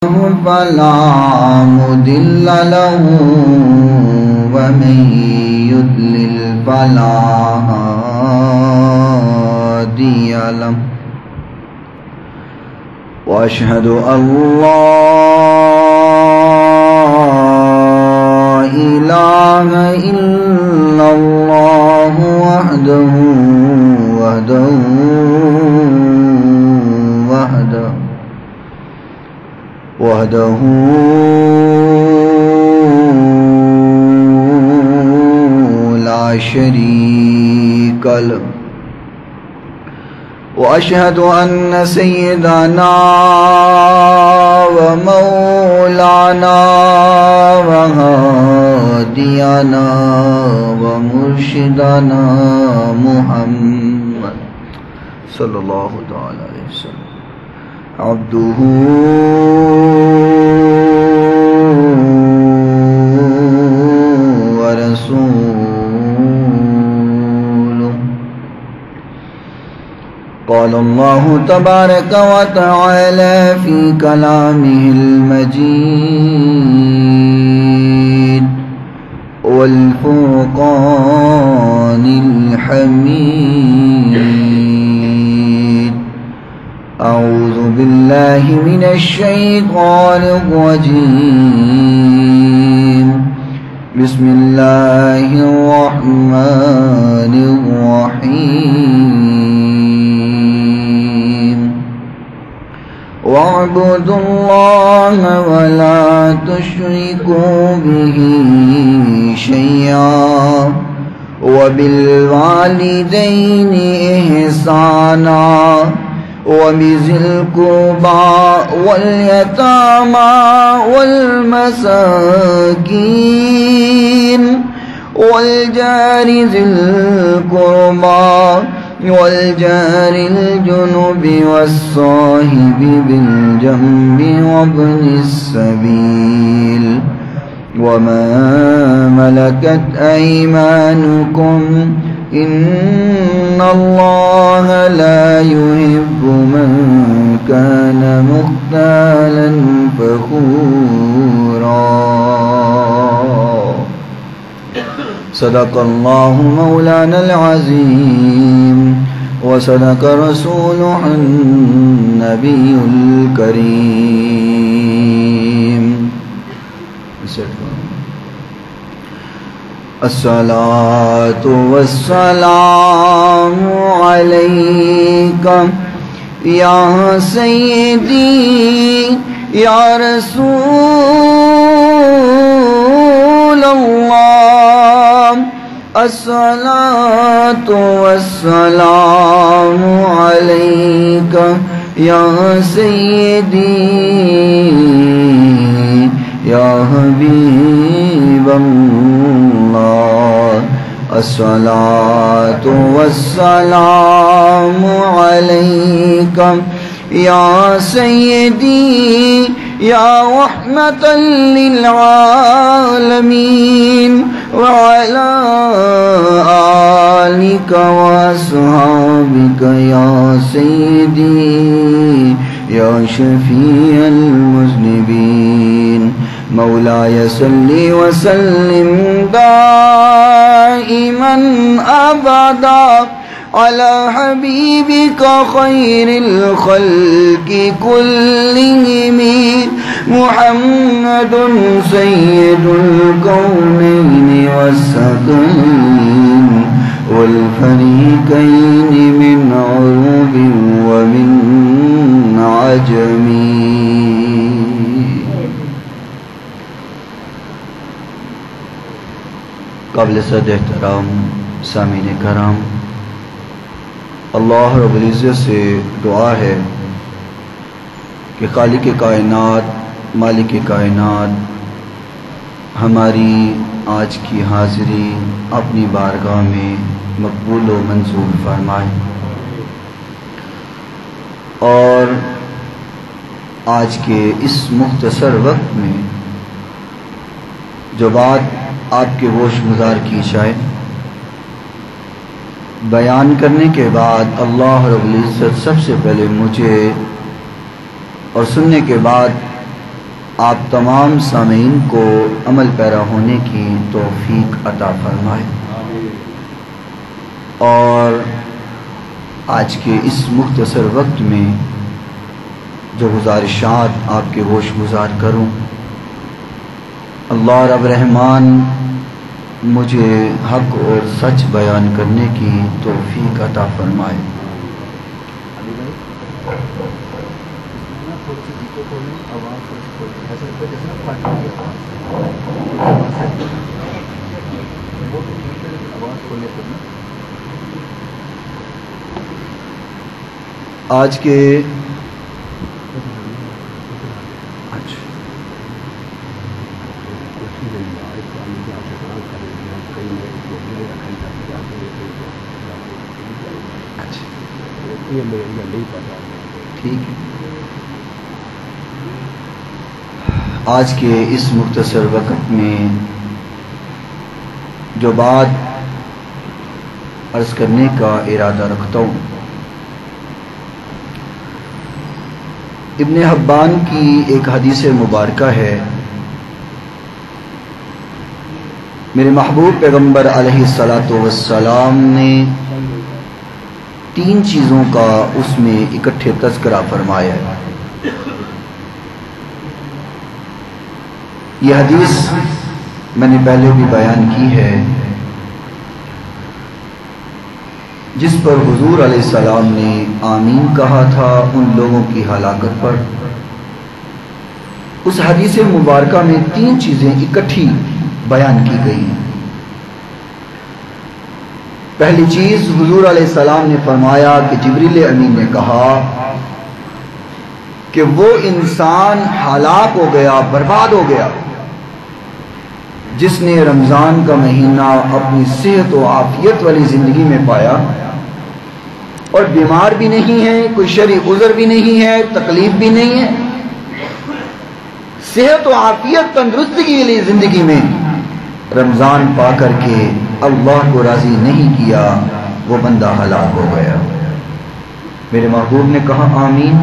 فلا مضل له ومن يضلل فلا هادي له وأشهد أن لا إله إلا الله وحده لا شريك له وأشهد أن سيدنا ومولانا وهادينا ومرشدنا محمد صلى الله تعالى عليه وسلم عبده ورسوله. قال الله تبارك وتعالى في كلامه المجيد والفرقان الحميد: أعوذ بالله من الشيطان الرجيم. بسم الله الرحمن الرحيم. واعبدوا الله ولا تشركوا به شيئا وبالوالدين إحسانا وبذي القربى واليتامى والمساكين والجار ذي القربى والجار الجنب والصاحب بالجنب وابن السبيل وما ملكت أيمانكم إن الله لا يحب من كان مختالا فخورا. صدق الله مولانا العظيم وصدق رسوله النبي الكريم. الصلاة والسلام عليك يا سيدي يا رسول الله. الصلاة والسلام عليك يا سيدي يا حبيب الله. الصلاة والسلام عليك يا سيدي يا رحمة للعالمين وعلى آلك وأصحابك يا سيدي يا شفيع المذنبين. مولاي صل وسلم دائما أبدا على حبيبك خير الخلق كلهم محمد سيد الكونين والثقلين والفريقين من عرب ومن عجم. قابل صد احترام سامعین کرام، اللہ رب العزت سے دعا ہے کہ خالق کائنات مالک کائنات ہماری آج کی حاضری اپنی بارگاہ میں مقبول و منظور فرمائے، اور آج کے اس مختصر وقت میں جو بات آپ کے ہوش گزار کی جائے، بیان کرنے کے بعد اللہ رب العزت سب سے پہلے مجھے اور سننے کے بعد آپ تمام سامعین کو عمل پیرا ہونے کی توفیق عطا فرمائے، اور آج کے اس مختصر وقت میں جو گزارشات آپ کے گوش گزار کروں، اللہ رب رحمان مجھے حق اور سچ بیان کرنے کی توفیق عطا فرمائے۔ آج کے ٹھیک ہے، آج کے اس مختصر وقت میں جو بات عرض کرنے کا ارادہ رکھتا ہوں، ابن حبان کی ایک حدیث مبارکہ ہے، میرے محبوب پیغمبر علیہ الصلاۃ والسلام نے 3 چیزوں کا اس میں اکٹھے تذکرہ فرمایا ہے۔ یہ حدیث میں نے پہلے بھی بیان کی ہے، جس پر حضور علیہ السلام نے آمین کہا تھا ان لوگوں کی ہلاکت پر۔ اس حدیث مبارکہ میں 3 چیزیں اکٹھی بیان کی گئی ہیں۔ پہلی چیز، حضور علیہ السلام نے فرمایا کہ جبریل امین نے کہا کہ وہ انسان ہلاک ہو گیا، برباد ہو گیا، جس نے رمضان کا مہینہ اپنی صحت و عافیت والی زندگی میں پایا، اور بیمار بھی نہیں ہے، کوئی شرعی عذر بھی نہیں ہے، تکلیف بھی نہیں ہے، صحت و عافیت تندرستگی والی زندگی میں رمضان پا کر کے اللہ کو راضی نہیں کیا، وہ بندہ ہلاک ہو گیا۔ میرے محبوب نے کہا آمین،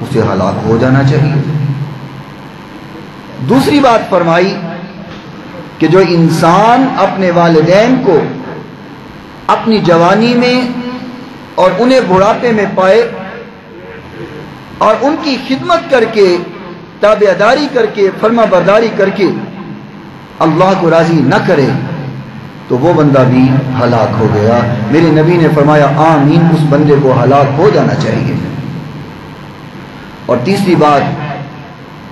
اسے ہلاک ہو جانا چاہیے۔ دوسری بات فرمائی کہ جو انسان اپنے والدین کو اپنی جوانی میں اور انہیں بڑھاپے میں پائے اور ان کی خدمت کر کے، تابعداری کر کے، فرما برداری کر کے اللہ کو راضی نہ کرے، تو وہ بندہ بھی ہلاک ہو گیا۔ میرے نبی نے فرمایا آمین، اس بندے کو ہلاک ہو جانا چاہیے۔ اور تیسری بات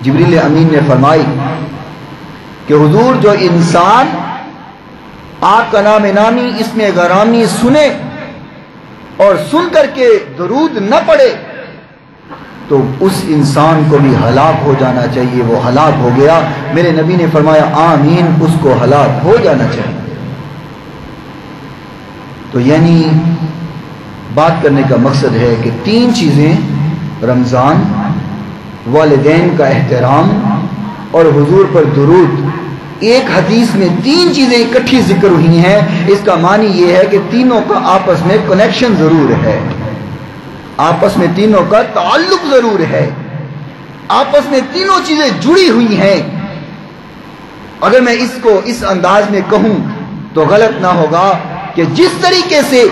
جبریل امین نے فرمائی کہ حضور، جو انسان آپ کا نام نامی اسم غرامی سنے اور سن کر کے درود نہ پڑھے، تو اس انسان کو بھی ہلاک ہو جانا چاہیے، وہ ہلاک ہو گیا۔ میرے نبی نے فرمایا آمین، اس کو ہلاک ہو جانا چاہیے۔ تو یعنی بات کرنے کا مقصد ہے کہ 3 چیزیں، رمضان، والدین کا احترام اور حضور پر درود، ایک حدیث میں 3 چیزیں اکٹھی ذکر ہوئی ہیں۔ اس کا معنی یہ ہے کہ تینوں کا آپس میں کنیکشن ضرور ہے، آپس میں تینوں کا تعلق ضرور ہے، آپس میں تینوں چیزیں جڑی ہوئی ہیں۔ اگر میں اس کو اس انداز میں کہوں تو غلط نہ ہوگا کہ جس طریقے سے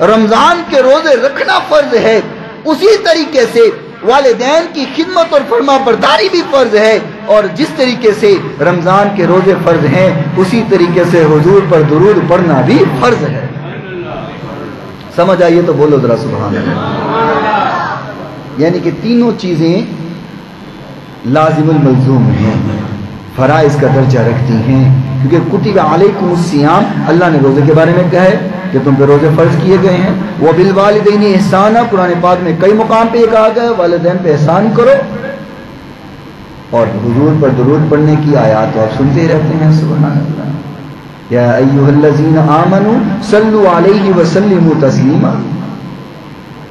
رمضان کے روزے رکھنا فرض ہے، اسی طریقے سے والدین کی خدمت اور فرما برداری بھی فرض ہے، اور جس طریقے سے رمضان کے روزے فرض ہیں، اسی طریقے سے حضور پر درود پڑھنا بھی فرض ہے۔ سمجھ آئیے تو بولو ذرا سبحان اللہ۔ یعنی کہ تینوں چیزیں لازم الملزوم ہیں، فرائض کا درجہ رکھتی ہیں، کیونکہ کتب علیکم الصیام، اللہ نے روزے کے بارے میں کہا ہے کہ تم پہ روزے فرض کیے گئے ہیں۔ وبالوالدین احسانا، قرآن پاک میں کئی مقام پہ یہ کہا گیا ہے والدین پہ احسان کرو، اور حضور پر درود پڑھنے کی آیات تو آپ سنتے ہی رہتے ہیں، سبحان اللہ۔ یا ایھا الذین آمنوا صلوا علیہ وسلموا تسلیما۔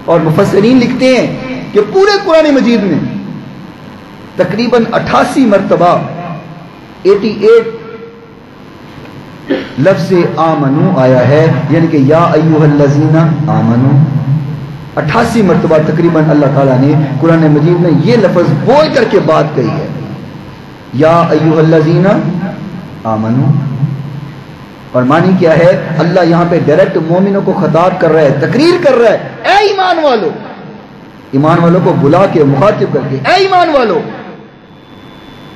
اور مفسرین لکھتے ہیں کہ پورے قرآن مجید میں تقریباً 88 مرتبہ 88 لفظ آمنو آیا ہے، یعنی کہ یا ایھا الذین آمنو 88 مرتبہ تقریباً اللہ تعالیٰ نے قرآن مجید میں یہ لفظ بول کر کے بات کہی ہے۔ یا ایھا الذین آمنو، اور معنی کیا ہے؟ اللہ یہاں پہ ڈائریکٹ مومنوں کو خطاب کر رہا ہے، تقریر کر رہا ہے، اے ایمان والو، ایمان والوں کو بلا کے مخاطب کر کے، اے ایمان والو۔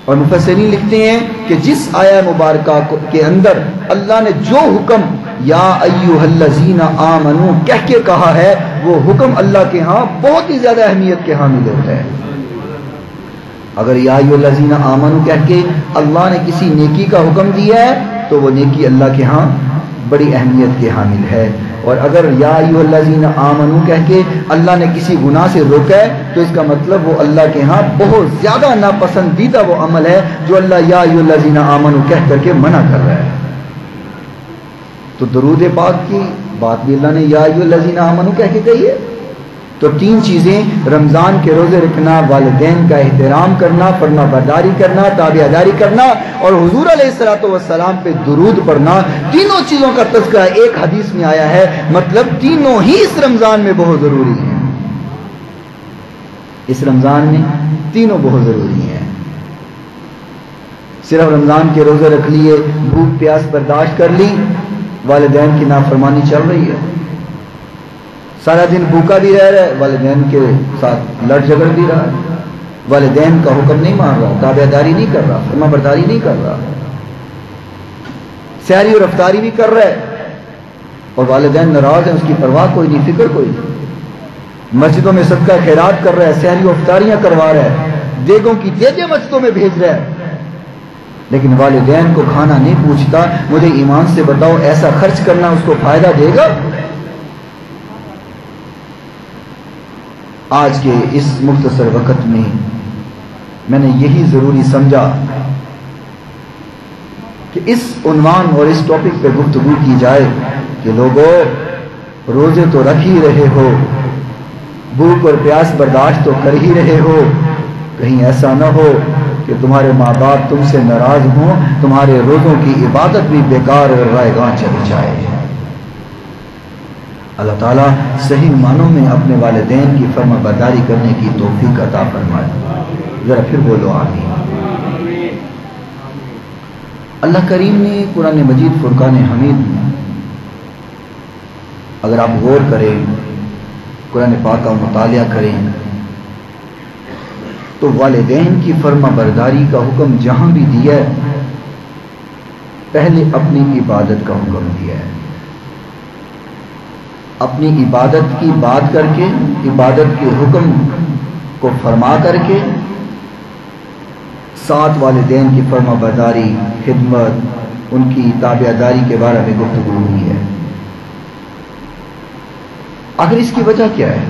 اور مفسرین لکھتے ہیں کہ جس آیہ مبارکہ کے اندر اللہ نے جو حکم یا ایھا الذین آمنو کہہ کے کہا ہے، وہ حکم اللہ کے ہاں بہت ہی زیادہ اہمیت کے حامل ہوتا ہے۔ اگر یا ایھا الذین آمنو کہہ کے اللہ نے کسی نیکی کا حکم دیا ہے تو وہ نیکی اللہ کے ہاں بڑی اہمیت کے حامل ہے، اور اگر یا ایھا الذین آمنو کہہ کے اللہ نے کسی گناہ سے روکا ہے تو اس کا مطلب وہ اللہ کے ہاں بہت زیادہ ناپسندیدہ وہ عمل ہے جو اللہ یا ایھا الذین آمنو کہہ کر کے منع کر رہا ہے۔ تو درود پاک کی بات بھی اللہ نے یا ایھا الذین آمنو کہہ کے کہی ہے۔ تو تین چیزیں، رمضان کے روزے رکھنا، والدین کا احترام کرنا، فرما برداری کرنا، تابعداری کرنا، اور حضور علیہ الصلوۃ والسلام پہ درود پڑھنا، تینوں چیزوں کا تذکرہ ایک حدیث میں آیا ہے، مطلب تینوں ہی اس رمضان میں بہت ضروری ہیں۔ اس رمضان میں تینوں بہت ضروری ہیں۔ صرف رمضان کے روزے رکھ لیے، بھوک پیاس برداشت کر لی، والدین کی نافرمانی چل رہی ہے، سارا دن بھوکا بھی رہ رہا ہے، والدین کے ساتھ لڑ جھگڑ بھی رہا ہے، والدین کا حکم نہیں مان رہا، تابعداری نہیں کر رہا، فرما برداری نہیں کر رہا، سحری اور افطاری بھی کر رہا ہے، اور والدین ناراض ہیں، اس کی پرواہ کوئی نہیں، فکر کوئی نہیں، مسجدوں میں صدقہ خیرات کر رہا ہے، سحری و افطاریاں کروا رہا ہے، دیگوں کی دیگیں مسجدوں میں بھیج رہا ہے، لیکن والدین کو کھانا نہیں پوچھتا۔ مجھے ایمان سے بتاؤ، ایسا خرچ کرنا اس کو فائدہ دے گا؟ آج کے اس مختصر وقت میں نے یہی ضروری سمجھا کہ اس عنوان اور اس ٹاپک پہ گفتگو کی جائے کہ لوگوں، روزے تو رکھ ہی رہے ہو، بھوک اور پیاس برداشت تو کر ہی رہے ہو، کہیں ایسا نہ ہو کہ تمہارے ماں باپ تم سے ناراض ہوں، تمہارے روزوں کی عبادت بھی بیکار اور رائے گاں چلی جائے۔ اللہ تعالیٰ صحیح معنوں میں اپنے والدین کی فرما برداری کرنے کی توفیق عطا فرمائے۔ ذرا پھر بولو آمین۔ اللہ کریم نے قرآن مجید فرقان حمید میں، اگر آپ غور کریں، قرآن پاک کا مطالعہ کریں، تو والدین کی فرما برداری کا حکم جہاں بھی دیا ہے، پہلے اپنی عبادت کا حکم دیا ہے۔ اپنی عبادت کی بات کر کے، عبادت کے حکم کو فرما کر کے، ساتھ والدین کی فرما برداری، خدمت، ان کی تابعداری کے بارے میں گفتگو ہوئی ہے۔ آخر اس کی وجہ کیا ہے؟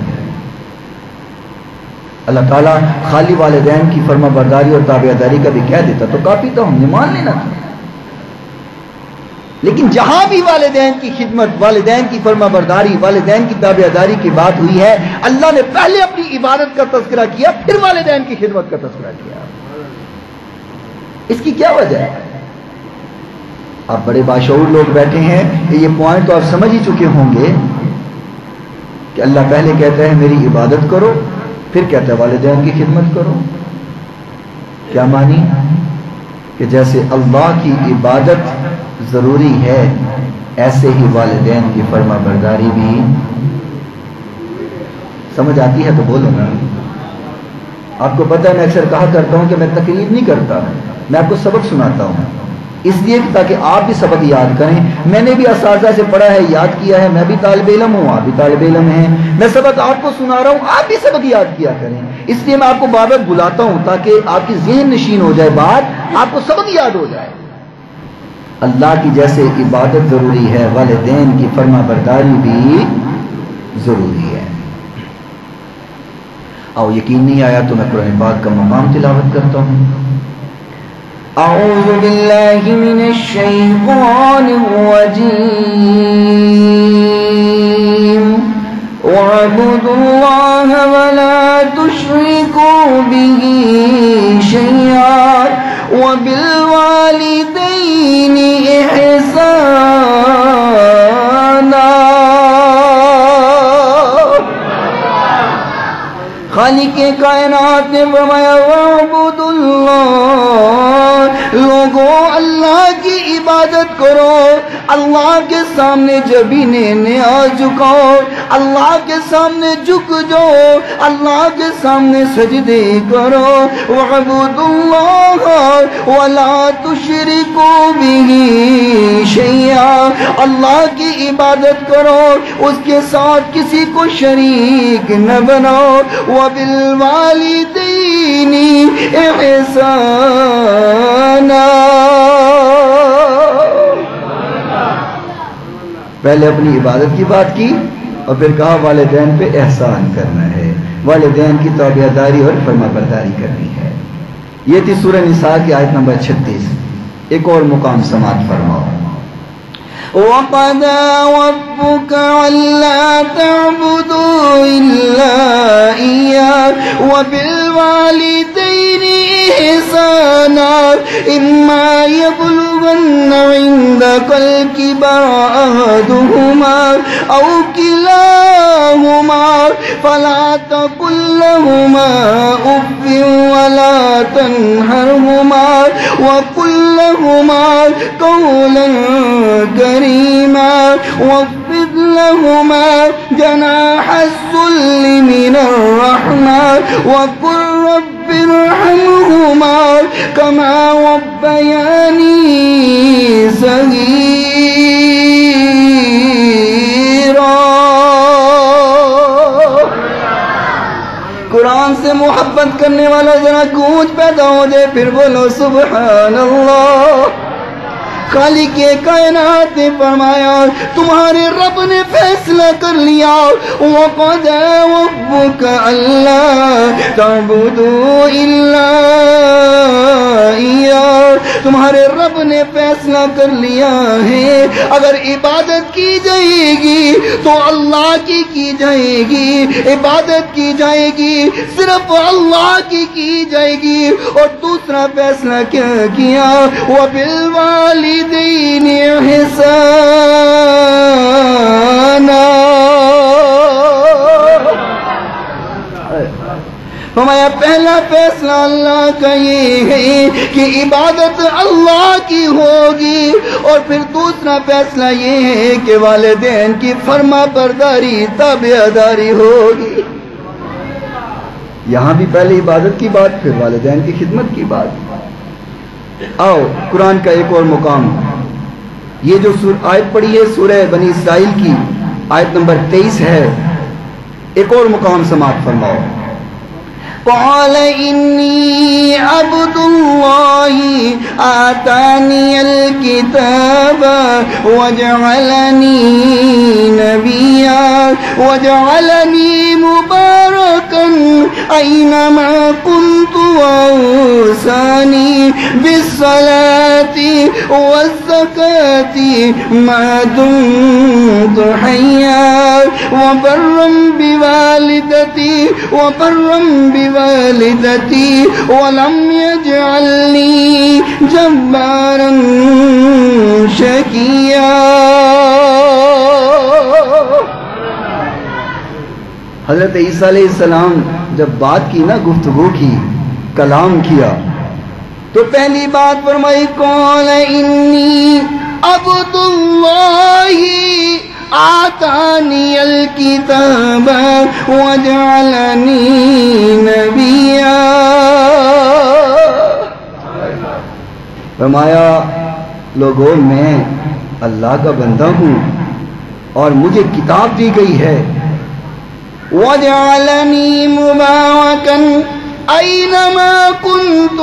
اللہ تعالیٰ خالی والدین کی فرما برداری اور تابعداری کا بھی کہہ دیتا تو کافی تو ہم نے مان لینا تھا، لیکن جہاں بھی والدین کی خدمت، والدین کی فرما برداری، والدین کی تابعداری کی بات ہوئی ہے، اللہ نے پہلے اپنی عبادت کا تذکرہ کیا، پھر والدین کی خدمت کا تذکرہ کیا۔ اس کی کیا وجہ ہے؟ آپ بڑے باشعور لوگ بیٹھے ہیں کہ یہ پوائنٹ تو آپ سمجھ ہی چکے ہوں گے کہ اللہ پہلے کہتا ہے میری عبادت کرو، پھر کہتا ہے والدین کی خدمت کرو۔ کیا معنی؟ کہ جیسے اللہ کی عبادت ضروری ہے، ایسے ہی والدین کی فرما برداری بھی۔ سمجھ آتی ہے تو بولو نا۔ آپ کو پتہ ہے میں اکثر کہا کرتا ہوں کہ میں تقریر نہیں کرتا، میں آپ کو سبق سناتا ہوں، اس لیے تاکہ آپ بھی سبق یاد کریں۔ میں نے بھی اساتذہ سے پڑھا ہے، یاد کیا ہے، میں بھی طالب علم ہوں، آپ بھی طالب علم ہیں، میں سبق آپ کو سنا رہا ہوں، آپ بھی سبق یاد کیا کریں۔ اس لیے میں آپ کو بار بار بلاتا ہوں تاکہ آپ کی ذہن نشین ہو جائے بات، آپ کو سبق یاد ہو جائے۔ اللہ کی جیسے عبادت ضروری ہے، والدین کی فرما برداری بھی ضروری ہے۔ اور یقین نہیں آیا تو میں قرآن پاک کا مقام تلاوت کرتا ہوں۔ اعوذ باللہ من الشیطان الرجیم واعبدوا اللہ ولا تشرکوا بہ شیئا وبالوالدین احسانا۔ خالق کائنات نے فرمایا وَاعْبُدُوا اللَّهَ اللہ کے سامنے جبینے نیاز جھکاؤ، اللہ کے سامنے جھک جاؤ، اللہ کے سامنے سجدے کرو۔ وَاعْبُدُوا اللَّهَ وَلَا تُشْرِكُوا بِهِ شَيْئًا، اللہ کی عبادت کرو، اس کے ساتھ کسی کو شریک نہ بناؤ۔ وَبِالْوَالِدَيْنِ إِحْسَانًا، پہلے اپنی عبادت کی بات کی اور پھر کہا والدین پہ احسان کرنا ہے، والدین کی تابعداری اور فرما برداری کرنی ہے۔ یہ تھی سورہ نساء کی آیت نمبر 36۔ ایک اور مقام سماعت فرماؤ۔ وَقَضَىٰ رَبُّكَ أَلَّا تَعْبُدُوا إِلَّا إِيَّاهُ وَبِالْوَالِدَيْنِ إِحْسَانًا إِمَّا يَبْلُغَنَّ عِندَكَ الْكِبَرَ أَحَدُهُمَا أَوْ كِلَاهُمَا فَلَا تَقُل لَّهُمَا أُفٍّ وَلَا تَنْهَرْهُمَا وَقُل لَّهُمَا قَوْلًا كريما واخفض لهما جناح الذل من الرحمة وقل رب ارحمهما كما ربياني صغيرا۔ قرآن سے محبت کرنے والا ذرا گونج پیدا ہو جائے، پھر بولو سبحان اللہ۔ خالق کائنات نے فرمایا تمہارے رب نے فیصلہ کر لیا، وَقَضَىٰ رَبُّكَ أَلَّا تَعْبُدُوا إِلَّا إِيَّاهُ، تمہارے رب نے فیصلہ کر لیا ہے اگر عبادت کی جائے گی تو اللہ کی جائے گی، عبادت کی جائے گی صرف اللہ کی جائے گی۔ اور دوسرا فیصلہ کیا کیا؟ وَبِالْوَالِدَيْنِ إِحْسَانًا، فرمایا پہلا فیصلہ اللہ کا یہ ہے کہ عبادت اللہ کی ہوگی، اور پھر دوسرا فیصلہ یہ ہے کہ والدین کی فرما برداری تابعداری ہوگی۔ یہاں بھی پہلے عبادت کی بات، پھر والدین کی خدمت کی بات۔ آؤ قرآن کا ایک اور مقام، یہ جو آیت پڑھی ہے سورہ بنی اسرائیل کی آیت نمبر 23 ہے، ایک اور مقام سماعت فرماؤ۔ قال إني عبد الله آتاني الكتاب وجعلني نبيا وجعلني مباركا أينما كنت وأوصاني بالصلاة والزكاة ما دمت حيا وبرا بوالدتي ولم يجعلني جبارا شقيا۔ حضرت عیسیٰ علیہ السلام جب بات کی نا، گفتگو کی، کلام کیا، تو پہلی بات فرمائی قال انی عبد اللہ آتانی الکتاب وجعلنی نبیا، فرمایا لوگوں میں اللہ کا بندہ ہوں اور مجھے کتاب دی گئی ہے، وجعلنی مبارکا اینما کنت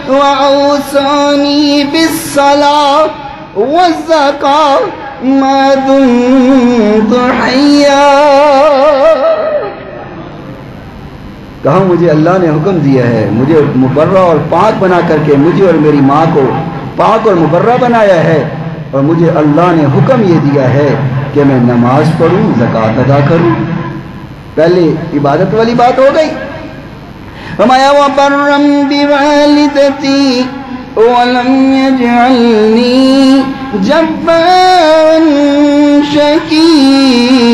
وأوصانی بالصلاة والزکاة ما دمت حیا، کہا مجھے اللہ نے حکم دیا ہے، مجھے مبرہ اور پاک بنا کر کے مجھے اور میری ماں کو پاک اور مبرہ بنایا ہے، اور مجھے اللہ نے حکم یہ دیا ہے کہ میں نماز پڑھوں، زکوٰۃ ادا کروں۔ پہلے عبادت والی بات ہو گئی۔ فرمایا وَبَرًّا بِوَالِدَتِي وَلَمْ يَجْعَلْنِي جَبَّارًا شَقِيًّا،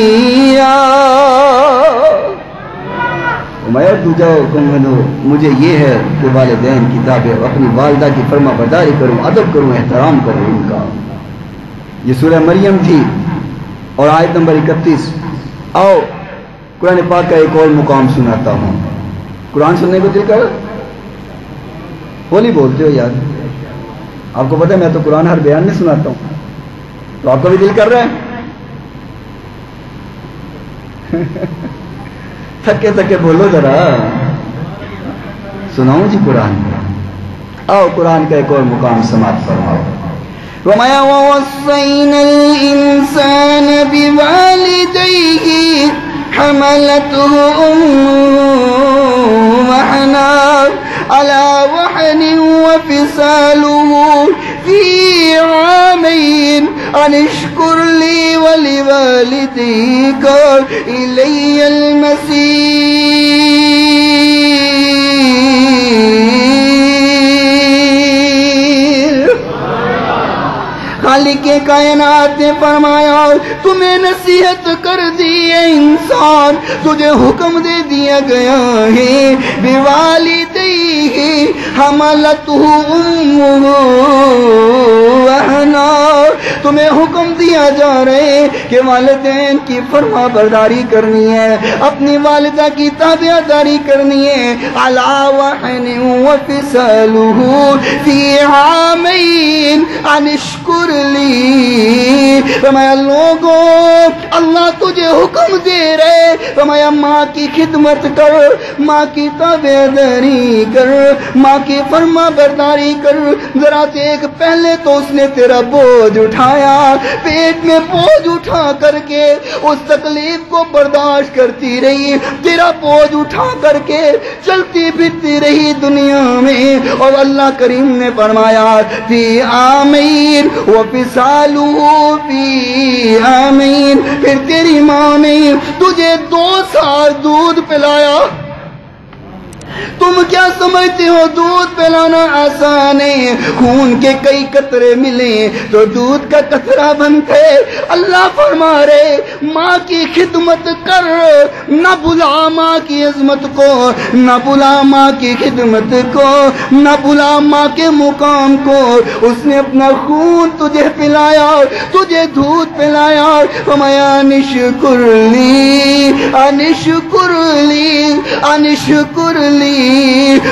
فرمایا دوجا حکم مجھے یہ ہے کہ والدین کی تابع اپنی والدہ کی فرما برداری کروں، ادب کروں، احترام کروں ان کا۔ یہ سورہ مریم تھی اور آیت نمبر 31. آؤ قرآن پاک کا ایک اور مقام سناتا ہوں. قرآن سننے کو دل کر بولی بولتے ہو یار. آپ کو پتہ ہے میں تو قرآن ہر بیان میں سناتا ہوں, تو آپ کا بھی دل کر رہا ہے. تھکے تھکے بولو ذرا, سناؤں جی قرآن. آؤ قرآن کا ایک اور مقام سماعت فرماؤ. وَمَا وَصَّيْنَا الْإِنسَانَ بِوَالِدَيْهِ حَمَلَتْهُ أُمُّهُ وَهْنًا عَلَى وَهْنٍ وَفِصَالُهُ فِي عَامَيْنِ أَنِ اشْكُرْ لِي وَلِوَالِدَيْكَ إِلَيَّ الْمَصِيرُ. خالق کائنات نے فرمایا تمہیں نصیحت کر دی ہے انسان, تجھے حکم دے دیا گیا ہے بِوَالِدَيْهِ حَمَلَتْهُ أُمُّهُ وَهْنًا. تمہیں حکم دیا جا رہا ہے کہ والدین کی فرما برداری کرنی ہے, اپنی والدہ کی تابعداری کرنی ہے. عَلَى وَهْنٍ وَفِصَالُهُ فِي عَامَيْنِ أَنِ اشْكُرْ لِي. فرمایا لوگوں اللہ تجھے حکم دے رہے, فرمایا ماں کی خدمت کر, ماں کی تابعداری کر, ماں کی فرما برداری کر. ذرا دیکھ, پہلے تو اس نے تیرا بوجھ اٹھایا, پیٹ میں بوجھ اٹھا کر کے اس تکلیف کو برداشت کرتی رہی, تیرا بوجھ اٹھا کر کے چلتی پھرتی رہی دنیا میں. اور اللہ کریم نے فرمایا فی آمین وفصالہ فی آمین. پھر تیری ماں نے تجھے 2 سال دودھ پلایا. تم کیا سمجھتے ہو دودھ پلانا آسان ہے؟ خون کے کئی قطرے ملے تو دودھ کا قطرہ بنتے. اللہ فرما رہے ماں کی خدمت کر, نہ بھلا ماں کی عظمت کو, نہ بھلا ماں کی خدمت کو, نہ بھلا ماں کے مقام کو. اس نے اپنا خون تجھے پلایا, تجھے دودھ پلایا. فرمایا انشکر لی انشکر لی انشکر لی.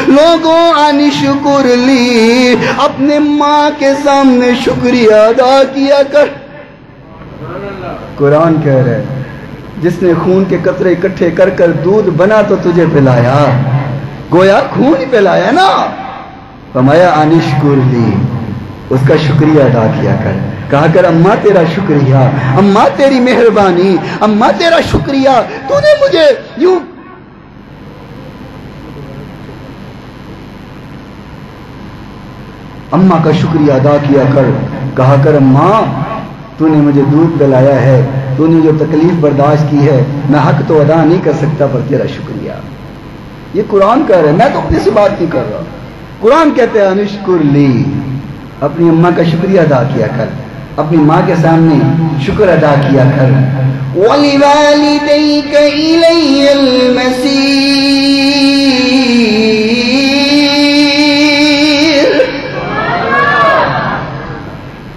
لوگوں انشکر لی, اپنے ماں کے سامنے شکریہ ادا کیا کر. قرآن کہہ رہے جس نے خون کے قطرے اکٹھے کر کر دودھ بنا تو تجھے پلایا, گویا خون ہی پلایا نا. فرمایا انشکر لی, اس کا شکریہ ادا کیا کر. کہا کر اماں تیرا شکریہ, اماں تیری مہربانی, اماں تیرا شکریہ, تو نے مجھے یوں. اماں کا شکریہ ادا کیا کر. کہا کر اماں تو نے مجھے دودھ پلایا ہے, تو نے جو تکلیف برداشت کی ہے, میں حق تو ادا نہیں کر سکتا پر تیرا شکریہ. یہ قرآن کہہ رہا ہے, میں تو اپنی سے بات نہیں کر رہا. قرآن کہتے ہیں انشکر لی, اپنی اماں کا شکریہ ادا کیا کر, اپنی ماں کے سامنے شکر ادا کیا کر. وَلِوَالِدَيْكَ إِلَيَّ الْمَصِيرُ.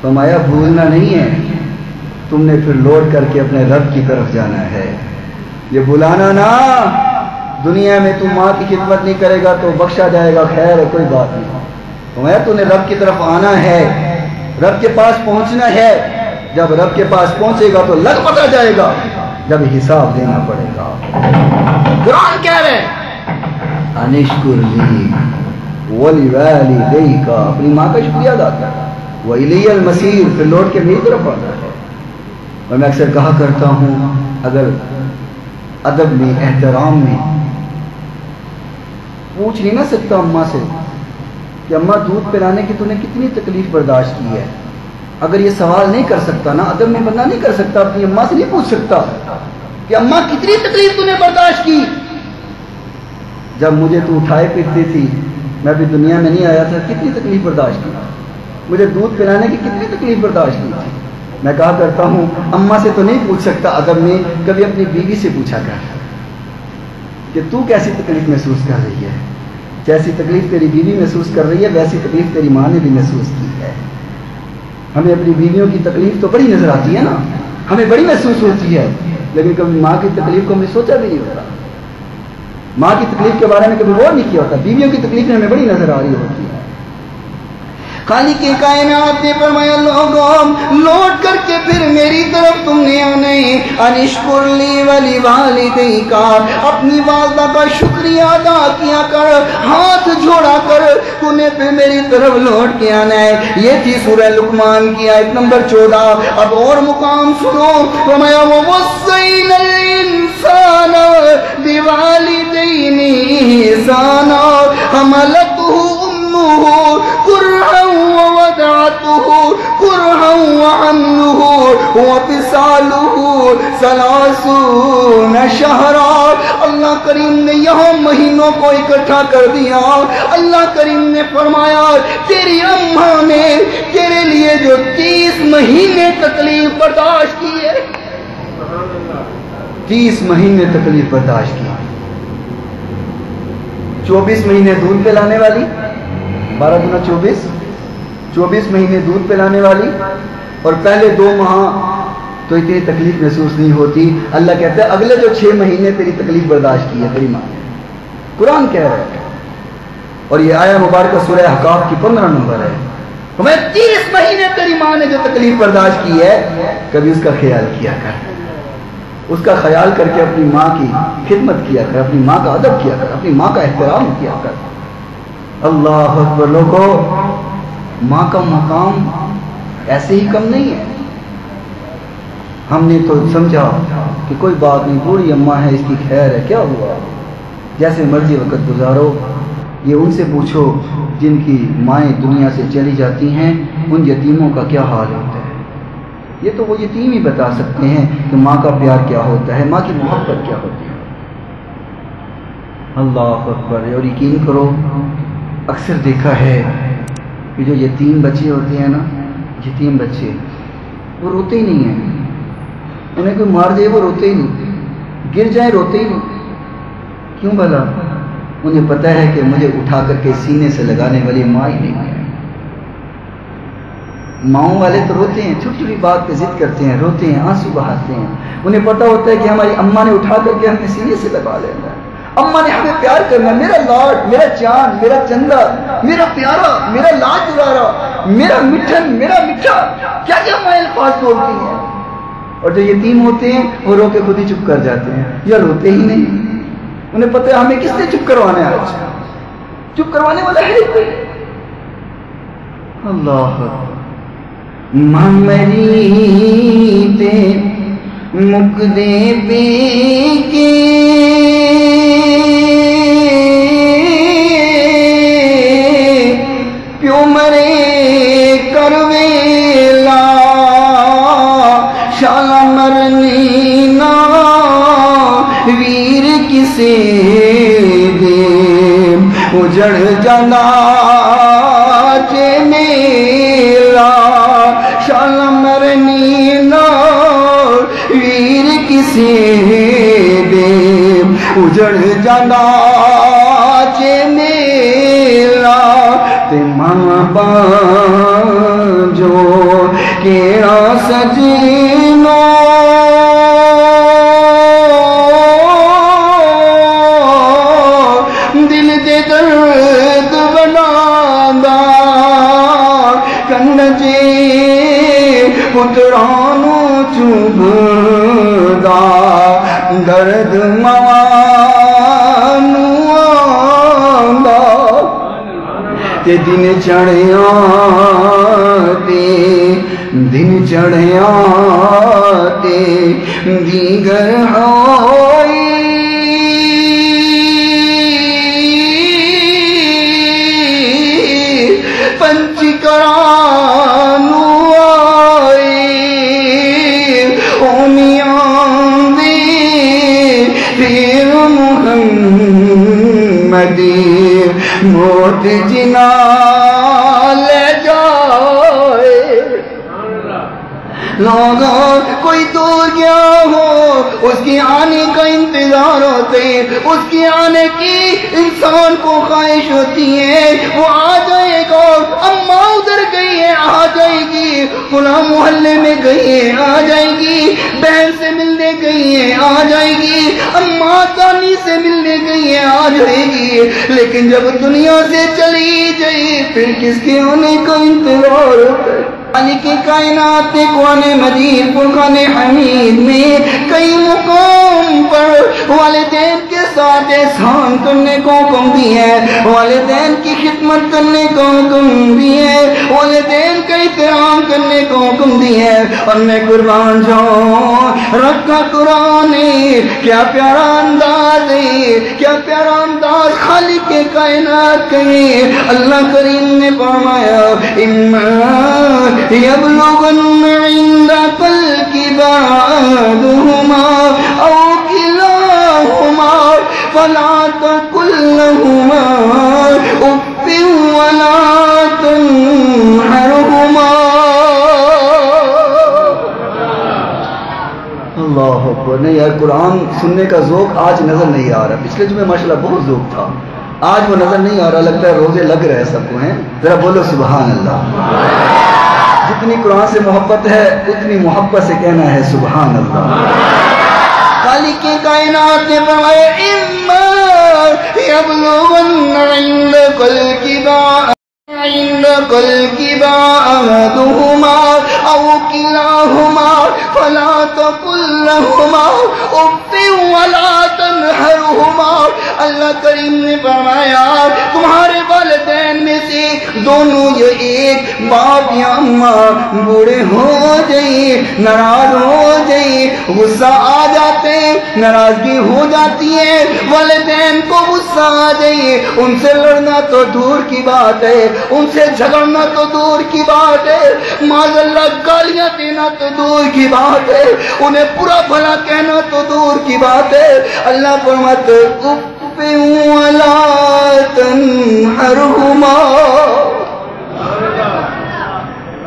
فرمایا بھولنا نہیں ہے, تم نے پھر لوٹ کر کے اپنے رب کی طرف جانا ہے. یہ بلانا نا, دنیا میں تم ماں کی خدمت نہیں کرے گا تو بخشا جائے گا, خیر ہے کوئی بات نہیں. فرمایا تو نے رب کی طرف آنا ہے, رب کے پاس پہنچنا ہے. جب رب کے پاس پہنچے گا تو لگ پتا جائے گا, جب حساب دینا پڑے گا. قرآن کہہ رہے انشکر لی وَلِوَالِدَيْكَ, اپنی ماں کا شکریہ ادا کر. وَإِلَيَّ الْمَصِيرُ, پھر لوٹ کے میری طرف آتا ہے. اور میں اکثر کہا کرتا ہوں, اگر ادب میں احترام میں پوچھ نہیں نہ سکتا اماں سے کہ اماں دودھ پلانے کی تو نے کتنی تکلیف برداشت کی ہے, اگر یہ سوال نہیں کر سکتا نا, ادب میں بندہ نہیں کر سکتا, اپنی اماں سے نہیں پوچھ سکتا کہ اماں کتنی تکلیف تو نے برداشت کی. جب مجھے تو اٹھائے پھرتی تھی, میں بھی دنیا میں نہیں آیا تھا, کتنی تکلیف برداشت کی, مجھے دودھ پلانے کی کتنی تکلیف برداشت کی. میں کہا کرتا ہوں اماں سے تو نہیں پوچھ سکتا ادب میں, کبھی اپنی بیوی سے پوچھا کر کہ تو کیسی تکلیف محسوس کر رہی ہے. جیسی تکلیف تیری بیوی محسوس کر رہی ہے ویسی تکلیف تیری ماں نے بھی محسوس کی ہے. ہمیں اپنی بیویوں کی تکلیف تو بڑی نظر آتی ہے نا، ہمیں بڑی محسوس ہوتی ہے، لیکن کبھی ماں کی تکلیف کو ہمیں سوچا بھی نہیں ہوتا، ماں کی تکلیف کے بارے میں کبھی غور نہیں کیا ہوتا، بیویوں کی تکلیفیں ہمیں بڑی نظر آ رہی ہوتی ہے۔ خالق کے کائنات نے فرمایا لوگوں لوٹ کر کے پھر میری طرف تم نے آنا ہے، انشکر لی ولی والدیک، اپنی والدہ کا شکریہ ادا کیا کر، ہاتھ جوڑا کر تو نے پھر میری طرف لوٹ کے آنا ہے۔ یہ تھی سورہ لقمان کی آیت نمبر 14۔ اب اور مقام سنو، فرمایا ووصینا الانسان بوالدیہ احسانا حملته كرها ووضعته كرها وحمله وفصاله 30 شهرا۔ اللہ کریم نے یہاں مہینوں کو اکٹھا کر دیا۔ اللہ کریم نے فرمایا تیری اماں نے تیرے لیے جو 30 مہینے تکلیف برداشت کی ہے، 30 مہینے تکلیف برداشت کی، 24 مہینے دودھ پلانے والی، 12 گنا 24 مہینے دودھ پلانے والی، اور پہلے 2 ماہ تو اتنی تکلیف محسوس نہیں ہوتی۔ اللہ کہتا ہے اگلے جو 6 مہینے تیری تکلیف برداشت کی ہے تیری ماں نے، قرآن کہہ رہا ہے، اور یہ آیا مبارکہ سورہ احقاف کی 15 نمبر ہے۔ ہمیں 30 مہینے تیری ماں نے جو تکلیف برداشت کی ہے، کبھی اس کا خیال کیا کر، اس کا خیال کر کے اپنی ماں کی خدمت کیا کر، اپنی ماں کا ادب کیا کر، اپنی ماں کا احترام کیا کر۔ اللہ اکبر لوگوں، ماں کا مقام ایسے ہی کم نہیں ہے۔ ہم نے تو سمجھا کہ کوئی بات نہیں، بوڑھی اماں ہے، اس کی خیر ہے، کیا ہوا، جیسے مرضی وقت گزارو۔ یہ ان سے پوچھو جن کی مائیں دنیا سے چلی جاتی ہیں، ان یتیموں کا کیا حال ہوتا ہے۔ یہ تو وہ یتیم ہی بتا سکتے ہیں کہ ماں کا پیار کیا ہوتا ہے، ماں کی محبت کیا ہوتی ہے۔ اللہ اکبر۔ اور یقین کرو، اکثر دیکھا ہے کہ جو یتیم بچے ہوتے ہیں نا، یتیم بچے وہ روتے ہی نہیں ہیں، انہیں کوئی مار دے وہ روتے ہی نہیں، گر جائیں روتے ہی نہیں۔ کیوں بھلا؟ انہیں پتہ ہے کہ مجھے اٹھا کر کے سینے سے لگانے والی ماں ہی نہیں ہے۔ ماؤں والے تو روتے ہیں، چھوٹی چھوٹی بات پہ ضد کرتے ہیں، روتے ہیں، آنسو بہاتے ہیں۔ انہیں پتہ ہوتا ہے کہ ہماری اماں نے اٹھا کر کے ہمیں سینے سے لگا لینا ہے، اماں نے ہمیں پیار کرنا، میرا لاڈ، میرا چاند، میرا چندہ، میرا پیارا، میرا لاڈ دلارا، میرا مٹھن، میرا میٹھا، کیا کیا ماں الفاظ بولتی ہیں۔ اور جو یتیم ہوتے ہیں وہ رو کے خود ہی چپ کر جاتے ہیں یا روتے ہی نہیں۔ انہیں پتہ ہے ہمیں کس نے چپ کروانا ہے، آج چپ کروانے والا ہے کوئی۔ اللہ مری تے مک دے پی کے پیو مرے کرویلا شالا مرنی نا ویر کسے دے اجڑ جانا جے میلا شالا مرنی نا ویر کسے دے اجڑ جانا جے میلا تے ماں باپ جو کیڑا سجنو دل دے درد بنادا کن جے پترانو چبھدا درد ماں تے دن چڑھیا تے دن چڑھیا تے دیگر ہوئی پنچ کرانو آئی اونیاں دے پھر محمدی موت جنا لے جائے۔ لوگوں کوئی دور گیا ہو، اس کی آنے کا انتظار ہوتے، اس کی آنے کی انسان کو خواہش ہوتی ہے، وہ آ جائے گا، اماں ادھر گئی ہے آ جائے گی، آ جائے گی، لیکن جب دنیا سے چلی جائے پھر کس کے آنے کا انتظار ہوتا ہے؟ مالک کائنات نے قرآن مجید فرقان حمید میں کئی مقام پر والدین کے ساتھ احسان کرنے کو حکم دیا ہے، والدین کی خدمت کرنے کو حکم دیا ہے، والدین کا احترام کرنے کو حکم دیا ہے۔ اور میں قربان جاؤں رکھا قرآن ہے، کیا پیارا انداز ہے، کیا پیارا انداز خالق کائنات کا ہے۔ اللہ کریم نے فرمایا يبلغن عندك الكبر أحدهما أو كلاهما فلا تقل لهما أف ولا تنهرهما۔ اللہ اکبر۔ نہیں یار، قرآن سننے کا ذوق آج نظر نہیں آ رہا، پچھلے جمعے ماشاءاللہ بہت ذوق تھا، آج وہ نظر نہیں آ رہا، لگتا ہے روزے لگ رہے ہیں سب کو ہیں۔ ذرا بولو سبحان اللہ۔ جتنی قرآن سے محبت ہے اتنی محبت سے کہنا ہے سبحان اللہ۔ خالق کائنات نے فرمایا اما یبلغن عندک الکبر احدهما او کلاهما فلا تقل لهما اف ولا تنهرهما۔ اللہ کریم نے فرمایا تمہارے والدین میں سے دونوں یہ ایک باپ یا اماں بوڑھے ہو جائیں، ناراض ہو جائیں، غصہ آ جاتے ہیں، ناراضگی ہو جاتی ہے، والدین کو غصہ آ جائے، ان سے لڑنا تو دور کی بات ہے، ان سے جھگڑنا تو دور کی بات ہے، معاذ اللہ گالیاں دینا تو دور کی بات ہے، انہیں برا بھلا کہنا تو دور کی بات ہے۔ اللہ فرماتے اف ولا تنہرہما،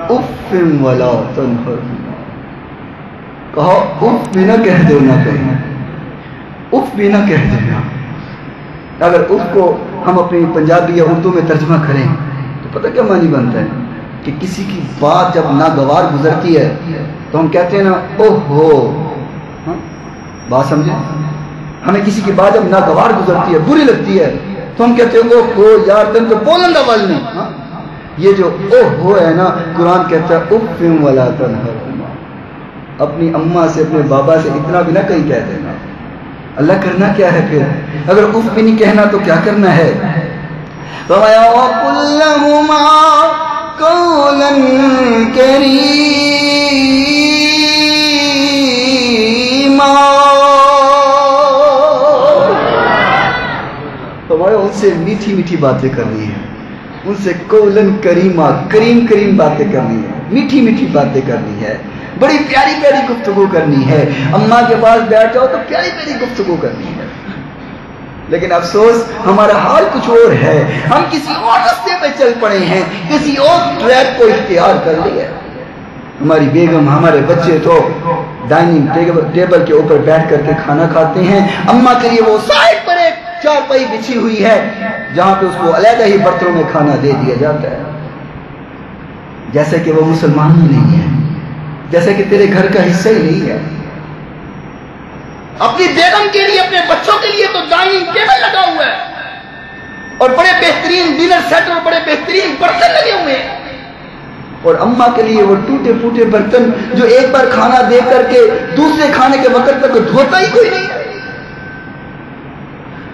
اف ولا تنہرہما، کہو اف بھی نہ کہہ دو، نہ کہیں اف بھی نہ کہہ دینا۔ اگر اف کو ہم اپنی پنجابی یا اردو میں ترجمہ کریں تو پتہ کیا معنی بنتا ہے کہ کسی کی بات جب ناگوار گزرتی ہے تو ہم کہتے ہیں نا اوہ ہو، بات سمجھیں؟ ہمیں کسی کی بات جب ناگوار گزرتی ہے، بری لگتی ہے تو ہم کہتے ہیں اوہ ہو یار تم تو بولندہ آواز نہیں۔ یہ جو اوہ ہو ہے نا، قرآن کہتا ہے اف ولا تنہرہما، اپنی اماں سے اپنے بابا سے اتنا بھی نہ کہیں کہہ دینا۔ اللہ کرنا کیا ہے پھر؟ اگر اف بھی نہیں کہنا تو کیا کرنا ہے؟ فرمایا وَقُلْ لَهُمَا قَوْلًا كَرِيمًا، فرمایا ان سے میٹھی میٹھی باتیں کرنی ہے، ان سے قولاً کریما، کریم کریم باتیں کرنی ہے، میٹھی میٹھی باتیں کرنی ہے، بڑی پیاری پیاری گفتگو کرنی ہے۔ اماں کے پاس بیٹھ جاؤ تو پیاری پیاری گفتگو کرنی ہے، لیکن افسوس ہمارا حال کچھ اور ہے، ہم کسی اور راستے پہ چل پڑے ہیں، کسی اور ٹریک کو اختیار کر لیا۔ ہماری بیگم، ہمارے بچے تو ڈائننگ ٹیبل کے اوپر بیٹھ کر کے کھانا کھاتے ہیں، اماں کے لیے وہ سائڈ پر ایک چارپائی بچھی ہوئی ہے جہاں پہ اس کو علیحدہ ہی برتنوں میں کھانا دے دیا جاتا ہے، جیسے کہ وہ مسلمان ہی نہیں ہے، جیسے کہ تیرے گھر کا حصہ ہی نہیں ہے۔ اپنی بیگم کے لیے، اپنے بچوں کے لیے تو ڈائننگ ٹیبل لگا ہوا ہے اور بڑے بہترین ڈنر سیٹ اور بڑے بہترین برتن لگے ہوئے ہیں، اور اماں کے لیے وہ ٹوٹے پھوٹے برتن جو ایک بار کھانا دے کر کے دوسرے کھانے کے وقت تک دھوتا ہی کوئی نہیں ہے۔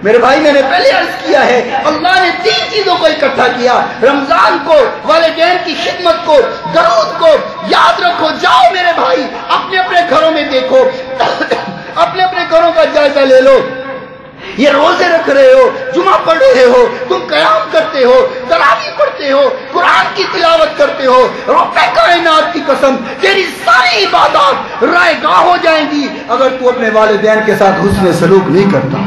میرے بھائی میں نے پہلے عرض کیا ہے، اللہ نے 3 چیزوں کو اکٹھا کیا، رمضان کو، والدین کی خدمت کو، درود کو۔ یاد رکھو، جاؤ میرے بھائی اپنے اپنے گھروں میں دیکھو، اپنے اپنے گھروں کا جائزہ لے لو۔ یہ روزے رکھ رہے ہو، جمعہ پڑھ رہے ہو، تم قیام کرتے ہو، تراویح پڑھتے ہو، قرآن کی تلاوت کرتے ہو، رب کائنات کی قسم تیری ساری عبادات رائے گاہ ہو جائیں گی اگر تو اپنے والدین کے ساتھ حسن سلوک نہیں کرتا۔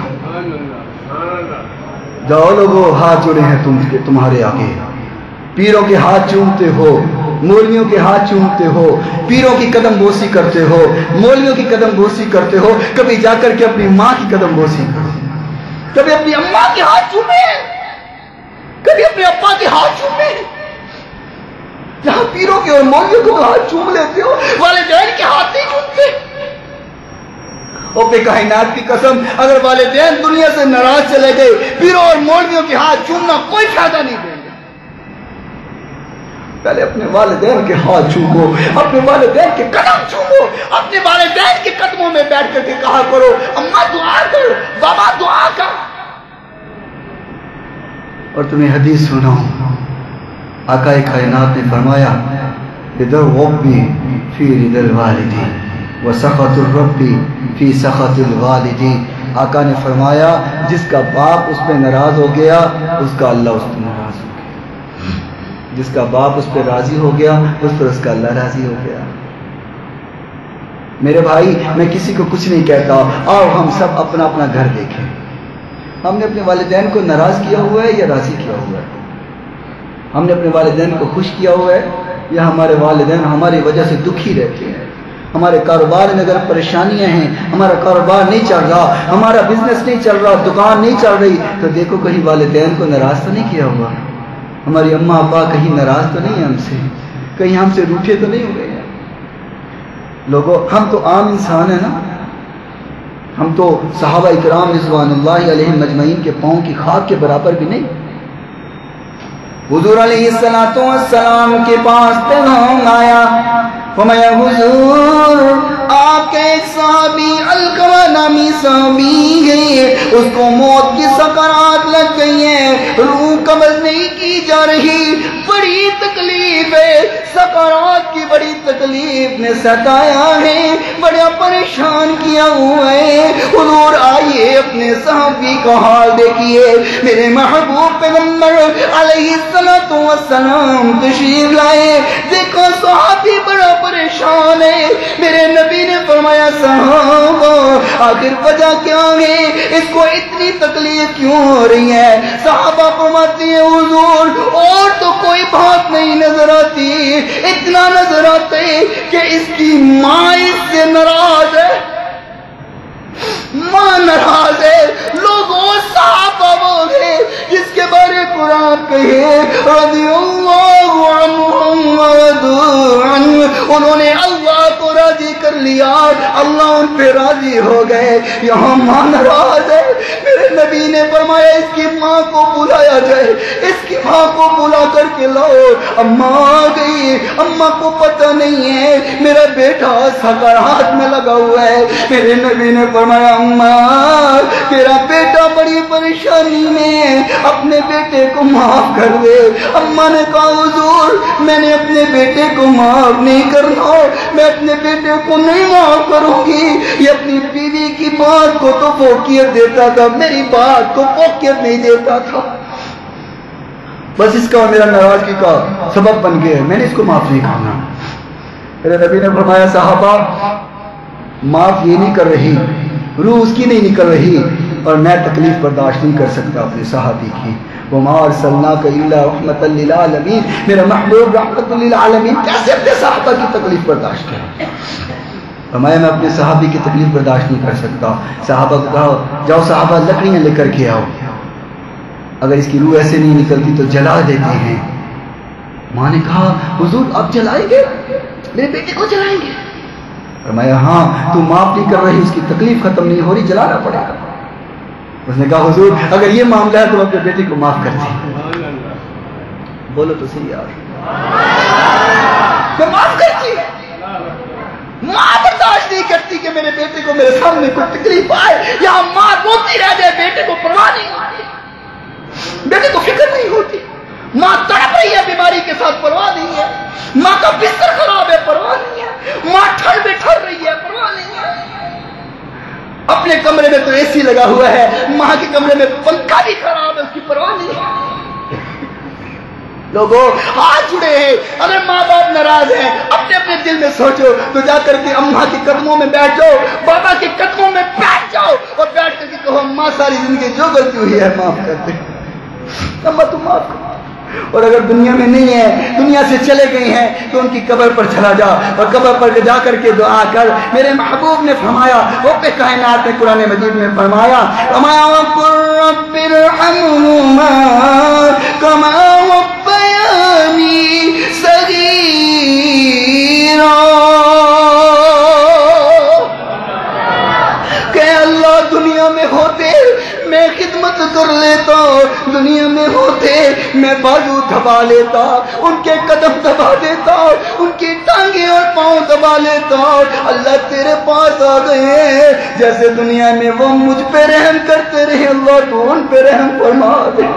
جاؤ لوگوں، ہاتھ جوڑے ہیں تمہارے آگے، پیروں کے ہاتھ چومتے ہو، مولویوں کے ہاتھ چومتے ہو، پیروں کی قدم بوسی کرتے ہو، مولویوں کی قدم بوسی کرتے ہو، کبھی جا کر کے اپنی ماں کی قدم بوسی کرو، کبھی اپنی اماں کے ہاتھ چومے، کبھی اپنے ابا کے ہاتھ چومے۔ جہاں پیروں کے اور مولویوں کے ہاتھ چوم لیتے ہو، والدین کے ہاتھ نہیں چومتے۔ اوپے کائنات کی قسم، اگر والدین دنیا سے ناراض چلے گئے، پیروں اور مولویوں کے ہاتھ چومنا کوئی فائدہ نہیں دے گا۔ پہلے اپنے والدین کے ہاتھ چومو، اپنے والدین کے قدم چومو، اپنے والدین کے قدموں میں بیٹھ کر کے کہا کرو اماں دعا کر، بابا دعا کر۔ اور تمہیں حدیث سناؤں، آقا کائنات نے فرمایا رضا الربی فی رضا الوالدی وسخط الربی فی سخط الوالدی۔ آقا نے فرمایا جس کا باپ اس پہ ناراض ہو گیا اس کا اللہ اس پہ ناراض ہو گیا، جس کا باپ اس پہ راضی ہو گیا اس پر اس کا اللہ راضی ہو گیا۔ میرے بھائی میں کسی کو کچھ نہیں کہتا، آؤ ہم سب اپنا اپنا گھر دیکھیں، ہم نے اپنے والدین کو ناراض کیا ہوا ہے یا راضی کیا ہوا ہے؟ ہم نے اپنے والدین کو خوش کیا ہوا ہے یا ہمارے والدین ہماری وجہ سے دکھی رہتے ہیں؟ ہمارے کاروبار میں اگر پریشانیاں ہیں، ہمارا کاروبار نہیں چل رہا، ہمارا بزنس نہیں چل رہا، دکان نہیں چل رہی، تو دیکھو کہیں والدین کو ناراض تو نہیں کیا ہوا، ہماری اماں ابا کہیں ناراض تو نہیں ہے ہم سے، کہیں ہم سے روٹھے تو نہیں ہوئے ہیں؟ لوگوں ہم تو عام انسان ہیں نا، ہم تو صحابہ اکرام رضوان اللہ علیہم مجمعین کے پاؤں کی خاک کے برابر بھی نہیں۔ حضور علیہ السلام کے پاس پیغام آیا، فرمایا حضور آپ کے ایک صحابی علقمہ نامی صحابی ہے، اس کو موت کی سکرات لگ گئی ہیں، روح قبض نہیں کی جا رہی، بڑی تکلیف ہے، سکرات کی بڑی تکلیف نے ستایا ہے، بڑا پریشان کیا ہوا ہے۔ حضور آئیے اپنے صحابی کا حال دیکھیے۔ میرے محبوب پیغمبر علیہ السلام تشریف لائے، دیکھو صحابی بڑا پریشان ہے۔ میرے نبی نے فرمایا صحابہ آخر وجہ کیا ہے، اس کو اتنی تکلیف کیوں ہو رہی ہے؟ صحابہ فرماتے ہیں حضور اور تو کوئی بات نہیں نظر آتی، اتنا نظر آتا ہے کہ اس کی ماں اس سے ناراض ہے، ماں ناراض ہے۔ لوگوں صحابہ وہ ہے جس کے بارے قرآن کہے رضی اللہ عنہم ورضوا عنہ، انہوں نے اللہ کو راضی کر لیا، اللہ ان پہ راضی ہو گئے۔ یہاں ماں ناراض ہے، میرے نبی نے فرمایا اس کی ماں کو بلایا جائے، اس کی ماں کو بلا کر کے لاؤ۔ اماں آ گئی، اماں کو پتہ نہیں ہے میرا بیٹا سکرات میں لگا ہوا ہے۔ میرے نبی نے فرمایا اماں تیرا بیٹا بڑی پریشانی میں ہے، اپنے بیٹے کو معاف کر دے۔ اماں نے کہا حضور میں نے اپنے بیٹے کو معاف نہیں کرنا، میں اپنے بیٹے کو نہیں معاف کروں گی، یہ اپنی بیوی کی بات کو تو فوقیت دیتا تھا، میری بات کو فوقیت نہیں دیتا تھا، بس اس کا اور میرا ناراضگی کا سبب بن گیا، میں نے اس کو معاف نہیں کرنا۔ میرے نبی نے فرمایا صحابہ معاف یہ نہیں کر رہی، روح اس کی نہیں نکل رہی، اور میں تکلیف برداشت نہیں کر سکتا اپنے صحابی کی۔ وما ارسلناک الا رحمۃ للعالمین، میرا محبوب رحمۃ للعالمین کیسے اپنے صحابہ کی تکلیف برداشت کرے؟ فرمایا میں اپنے صحابی کی تکلیف برداشت نہیں کر سکتا۔ صحابہ کو کہا جاؤ صحابہ لکڑیاں لے کر کے آؤ، اگر اس کی روح ایسے نہیں نکلتی تو جلا دیتے ہیں۔ ماں نے کہا حضور آپ جلائیں گے؟ میرے بیٹے کو جلائیں گے؟ فرمایا ہاں تو معاف نہیں کر رہی، اس کی تکلیف ختم نہیں ہو رہی، جلانا پڑے گا۔ اس نے کہا حضور اگر یہ معاملہ ہے تو اپنے بیٹے کو معاف کر دیں۔ بولو تو صحیح یار، میں معاف کرتی، ماں برداشت نہیں کرتی کہ میرے بیٹے کو میرے سامنے کوئی تکلیف آئے، یہاں ماں روتی رہ جائے، بیٹے کو پرواہ نہیں ہوتی، بیٹے کو فکر نہیں ہوتی، ماں تڑپ رہی ہے بیماری کے ساتھ، پرواہ نہیں ہے، ماں کا بستر خراب ہے، پرواہ نہیں ہے، ماں ٹھنڈ میں ٹھر رہی ہے، پرواہ نہیں ہے۔ اپنے کمرے میں تو اے سی لگا ہوا ہے، ماں کے کمرے میں پنکھا بھی خراب ہے، اس کی پرواہ نہیں ہے۔ لوگوں ہاتھ جڑے ہیں، اگر ماں باپ ناراض ہیں اپنے اپنے دل میں سوچو تو جا کر کے اماں کے قدموں میں بیٹھ جاؤ، بابا کے قدموں میں بیٹھ جاؤ اور بیٹھ کر کے کہو اماں ساری زندگی جو غلطی ہوئی ہے معاف کر دے، اماں تم معاف کرو۔ اور اگر دنیا میں نہیں ہے، دنیا سے چلے گئے ہیں، تو ان کی قبر پر چلا جا اور قبر پر جا کر کے دعا کر۔ میرے محبوب نے فرمایا، وہ پہ کائنات نے قرآن مجید میں فرمایا وَقُلْ رَبِّ ارْحَمْهُمَا كَمَا رَبَّيَانِي صَغِيرًا میں بازو دبا لیتا، ان کے قدم دبا دیتا، ان کی ٹانگیں اور پاؤں دبا لیتا۔ اللہ تیرے پاس آ گئے ہیں، جیسے دنیا میں وہ مجھ پہ رحم کرتے رہے، اللہ تو ان پہ رحم فرما دے۔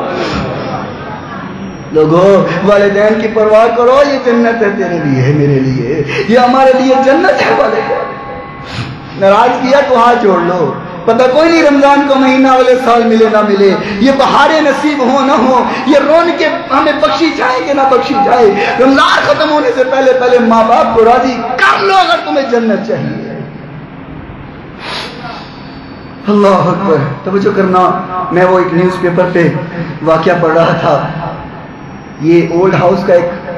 لوگوں والدین کی پرواہ کرو، یہ جنت ہے تیرے لیے، میرے لیے، یہ ہمارے لیے جنت ہے۔ والدین ناراض کیا تو ہاتھ جوڑ لو، پتہ کوئی نہیں رمضان کا مہینہ اگلے سال ملے نہ ملے، یہ بہاریں نصیب ہو نہ ہو، یہ رونقیں ہمیں بخشی جائے کہ نہ بخشی جائے، رمضان ختم ہونے سے پہلے پہلے ماں باپ کو راضی کر لو اگر تمہیں جنت چاہیے۔ اللہ اکبر، توجہ کرنا، میں وہ ایک نیوز پیپر پہ واقعہ پڑھ رہا تھا، یہ اولڈ ہاؤس کا ایک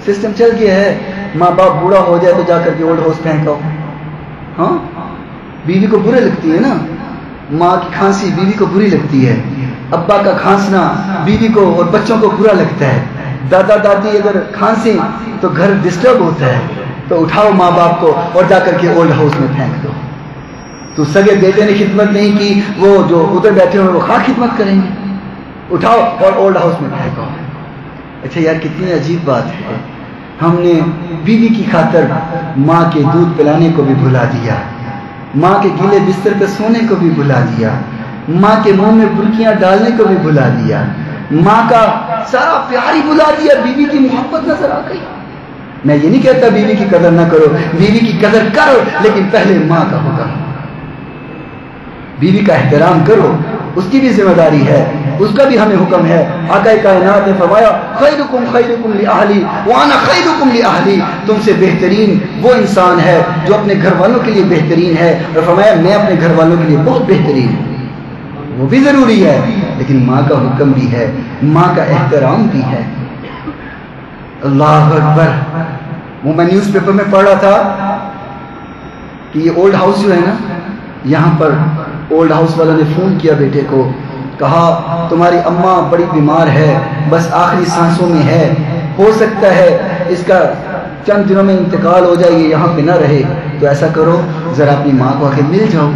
سسٹم چل گیا ہے، ماں باپ بوڑھا ہو جائے تو جا کر کے اولڈ ہاؤس پھینکاؤ۔ ہاں بیوی کو برے لگتی ہے نا، ماں کی کھانسی بیوی کو بری لگتی ہے، ابا کا کھانسنا بیوی کو اور بچوں کو برا لگتا ہے، دادا دادی اگر کھانسی تو گھر ڈسٹرب ہوتا ہے، تو اٹھاؤ ماں باپ کو اور جا کر کے اولڈ ہاؤس میں پھینک دو۔ تو سگے بیٹے نے خدمت نہیں کی، وہ جو ادھر بیٹھے ہوئے وہ خواہ خدمت کریں گے، اٹھاؤ اور اولڈ ہاؤس میں پھینکو۔ اچھا یار کتنی عجیب بات ہے، ہم نے بیوی کی خاطر ماں کے دودھ پلانے کو بھی بھلا دیا، ماں کے گیلے بستر پہ سونے کو بھی بھلا دیا، ماں کے منہ میں برکیاں ڈالنے کو بھی بھلا دیا، ماں کا سارا پیار ہی بھلا دیا، بیوی کی محبت نظر آ گئی۔ میں یہ نہیں کہتا بیوی کی قدر نہ کرو، بیوی کی قدر کرو، لیکن پہلے ماں کا حکم، بیوی کا احترام کرو، اس کی بھی ذمہ داری ہے، اس کا بھی ہمیں حکم ہے۔ آقا کائنات نے فرمایا خیرکم خیرکم لأہلی وانا خیرکم لأہلی، تم سے بہترین وہ انسان ہے جو اپنے گھر والوں کے لیے بہترین ہے، اور فرمایا میں اپنے گھر والوں کے لیے بہت بہترین ہوں۔ وہ بھی ضروری ہے، لیکن ماں کا حکم بھی ہے، ماں کا احترام بھی ہے۔ اللہ اکبر، وہ میں نیوز پیپر میں پڑھ رہا تھا کہ یہ اولڈ ہاؤس جو ہے نا، یہاں پر اولڈ ہاؤس والا نے فون کیا بیٹے کو، کہا تمہاری اماں بڑی بیمار ہے، بس آخری سانسوں میں ہے، ہو سکتا ہے اس کا چند دنوں میں انتقال ہو جائے، یہ یہاں پہ نہ رہے، تو ایسا کرو ذرا اپنی ماں کو آ کے مل جاؤ۔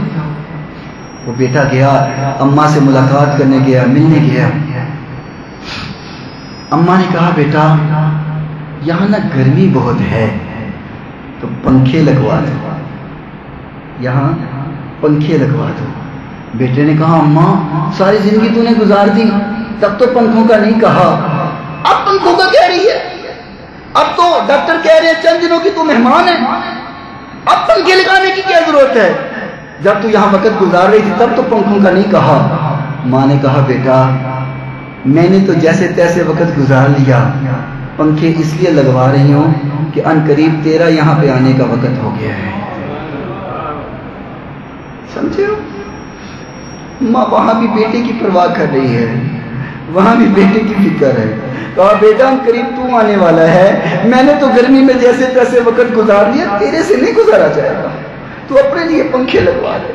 وہ بیٹا گیا، اماں سے ملاقات کرنے گیا، ملنے گیا۔ اماں نے کہا بیٹا یہاں نا گرمی بہت ہے تو پنکھے لگوا دو، یہاں پنکھے لگوا دو۔ بیٹے نے کہا اماں ساری زندگی تو نے گزار دی، تب تو پنکھوں کا نہیں کہا، اب پنکھوں کا کہہ رہی ہے، اب تو ڈاکٹر کہہ رہے ہیں چند دنوں کی تو مہمان ہے، اب پنکھے لگانے کی کیا ضرورت ہے؟ جب تو یہاں وقت گزار رہی تھی تب تو پنکھوں کا نہیں کہا۔ ماں نے کہا بیٹا میں نے تو جیسے تیسے وقت گزار لیا، پنکھے اس لیے لگوا رہی ہوں کہ ان قریب تیرا یہاں پہ آنے کا وقت ہو گیا ہے۔ سمجھے ہو؟ ماں وہاں بھی بیٹے کی پرواہ کر رہی ہے، وہاں بھی بیٹے کی فکر ہے۔ کہا بیٹا ہم قریب تو آنے والا ہے، میں نے تو گرمی میں جیسے تیسے وقت گزار دیا، تیرے سے نہیں گزارا جائے گا، تو اپنے لیے پنکھے لگوا دے۔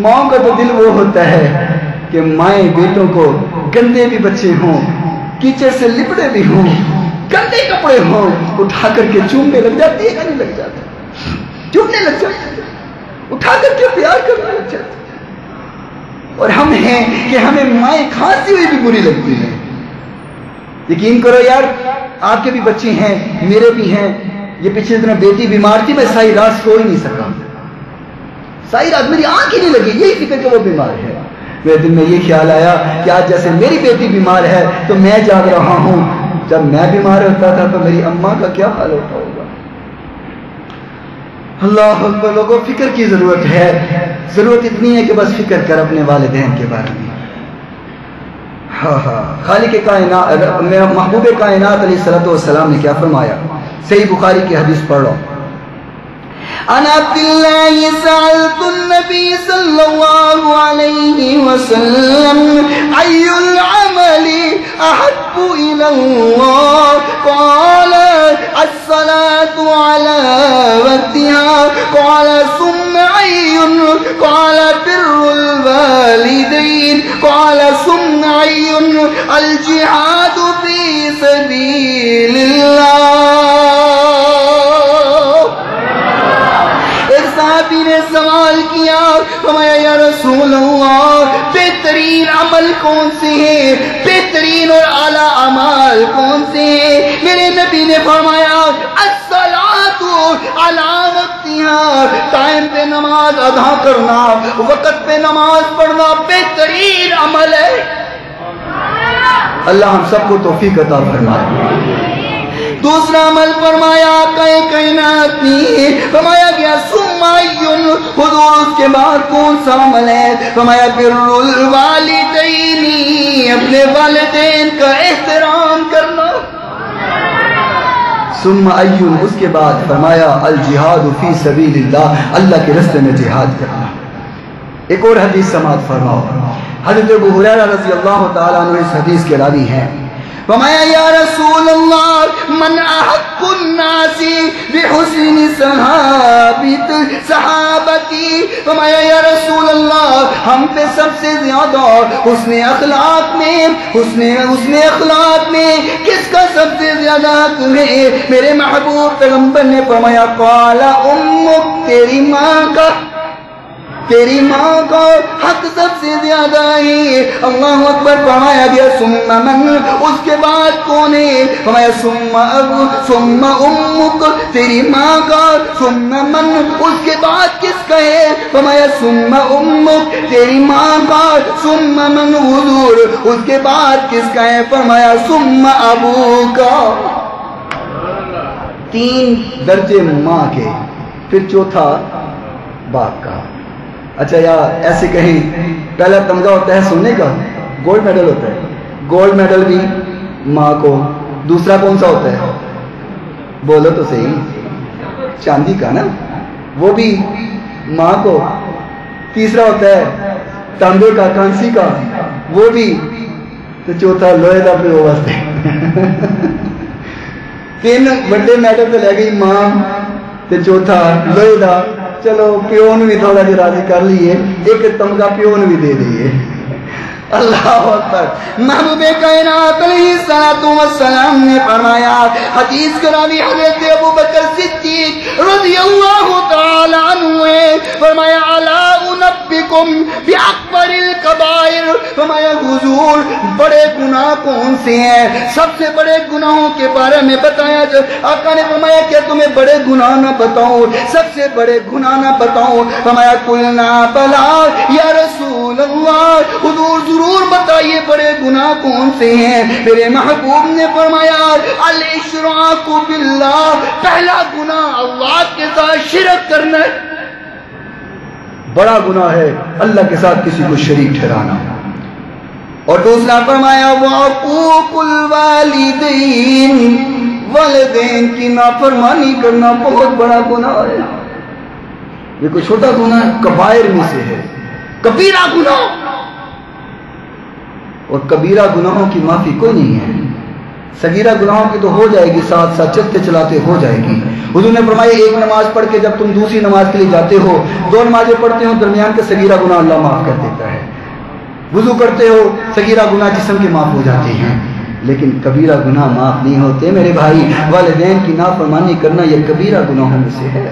ماں کا تو دل وہ ہوتا ہے کہ مائیں بیٹوں کو گندے بھی بچے ہوں، کیچڑ سے لپڑے بھی ہوں، گندے کپڑے ہوں، اٹھا کر کے چومنے لگ جاتی ہے کہ نہیں لگ جاتی؟ چومنے لگ جاتی ہے، اٹھا کر کے پیار کرنے لگ جاتی ہے۔ اور ہم ہیں کہ ہمیں مائیں کھانسی ہوئی بھی بری لگتی ہے۔ یقین کرو یار آپ کے بھی بچے ہیں، میرے بھی ہیں، یہ پچھلے دنوں بیٹی بیمار تھی، میں ساری رات سو ہی نہیں سکا، ساری رات میری آنکھ ہی نہیں لگی، یہی فکر کہ وہ بیمار ہے۔ میرے دل میں یہ خیال آیا کہ آج جیسے میری بیٹی بیمار ہے تو میں جاگ رہا ہوں، جب میں بیمار ہوتا تھا تو میری اماں کا کیا حال ہوتا ہوگا۔ اللہ اکبر، لوگوں فکر کی ضرورت ہے، ضرورت اتنی ہے کہ بس فکر کر اپنے والدین کے بارے میں۔ ہاں ہاں، خالق کائنات محبوب کائنات علیہ الصلوۃ والسلام نے کیا فرمایا؟ صحیح بخاری کی حدیث پڑھ لو۔ عن عبد الله سألت النبي صلى الله عليه وسلم أي العمل أحب إلى الله؟ قال الصلاة على وقتها. قال ثم أي؟ قال بر الوالدين. قال ثم أي؟ الجهاد في سبيل الله. صحابی نے سوال کیا، فرمایا یا رسول اللہ بہترین عمل کون سے ہے؟ بہترین اور اعلیٰ اعمال کون سے ہیں؟ میرے نبی نے فرمایا الصلاۃ علی وقتہا، ٹائم پہ نماز ادا کرنا، وقت پہ نماز پڑھنا بہترین عمل ہے۔ اللہ ہم سب کو توفیق عطا فرمائے۔ دوسرا عمل فرمایا کائنات نے فرمایا گیا ثم ایٌ، حضور اس کے بعد کون سا عمل ہے؟ فرمایا بر الوالدین، اپنے والدین کا احترام کرنا۔ ثم ایٌ، اس کے بعد فرمایا الجہاد فی سبیل اللہ، اللہ کے راستے میں جہاد کرنا۔ ایک اور حدیث سماعت فرماؤ، حضرت ابو ہریرہ رضی اللہ تعالیٰ عنہ اس حدیث کے راوی ہیں۔ فرمایا یا رسول اللہ من احق الناس بحسن صحابتی، فرمایا یا رسول اللہ ہم پہ سب سے زیادہ حسن اخلاق میں کس کا سب سے زیادہ حق ہے؟ میرے محبوب پیغمبر نے فرمایا قال امک، تیری ماں کا حق سب سے زیادہ ہے۔ اللہ اکبر، فرمایا گیا ثم من، اس کے بعد کون ہے؟ فرمایا ثم امک، تیری ماں کا، ثم من، اس کے بعد کس کا ہے؟ فرمایا ثم امک، تیری ماں کا، ثم من، حضور اس کے بعد کس کا ہے؟ فرمایا ثم ابوک۔ 3 درجے ماں کے، پھر چوتھا باپ کا۔ اچھا یا ایسے کہیں پہلا تمغہ ہوتا ہے سونے کا، گولڈ میڈل ہوتا ہے، گولڈ میڈل بھی ماں کو، دوسرا کون سا ہوتا ہے؟ بولو تو صحیح، چاندی کا نا، وہ بھی ماں کو، تیسرا ہوتا ہے تانبے کا، کانسی کا، وہ بھی، تو چوتھا لوہے کا پھر وہ واسطے۔ 3 بڑے میڈل تو لے گئی ماں، تو چوتھا لوہے کا، چلو پیون بھی تھوڑا جا راضی کر لیے، ایک تمغہ پیون بھی دے دیے۔ اللہ اکبر۔ محبوب کائنات علیہ السلام نے فرمایا، حدیث کا راوی حضرت ابو بکر صدیق رضی اللہ تعالی عنہ ہے، فرمایا الا انبئکم باکبر الکبائر، فرمایا حضور بڑے گناہ کون سے ہیں؟ سب سے بڑے گناہوں کے بارے میں بتایا۔ آقا نے فرمایا کیا تمہیں بڑے گناہ نہ بتاؤں، سب سے بڑے گناہ نہ بتاؤں؟ فرمایا قلنا بلا یا رسول اللہ، حضور ضرور بتائیے بڑے گناہ کون سے ہیں؟ میرے محبوب نے فرمایا الاشراک باللہ، پہلا گناہ اللہ کے ساتھ شرک کرنا ہے، بڑا گناہ ہے اللہ کے ساتھ کسی کو شریک ٹھہرانا۔ اور دوسرا فرمایا وعقوق الوالدین، والدین کی نافرمانی کرنا بہت بڑا گناہ ہے۔ یہ کوئی چھوٹا گناہ کبائر میں سے ہے، کبیرہ گناہ، اور کبیرہ گناہوں کی معافی کوئی نہیں ہے۔ صغیرہ گناہوں کی تو ہو جائے گی، ساتھ ساتھ چلتے چلاتے ہو جائے گی۔ حضور نے فرمایا ایک نماز پڑھ کے جب تم دوسری نماز کے لیے جاتے ہو، 2 نمازیں پڑھتے ہو، درمیان کے صغیرہ گناہ اللہ معاف کر دیتا ہے۔ وضو کرتے ہو، صغیرہ گناہ جسم کے معاف ہو جاتے ہیں، لیکن کبیرہ گناہ معاف نہیں ہوتے میرے بھائی۔ والدین کی نافرمانی کرنا یہ کبیرہ گناہوں میں سے ہے۔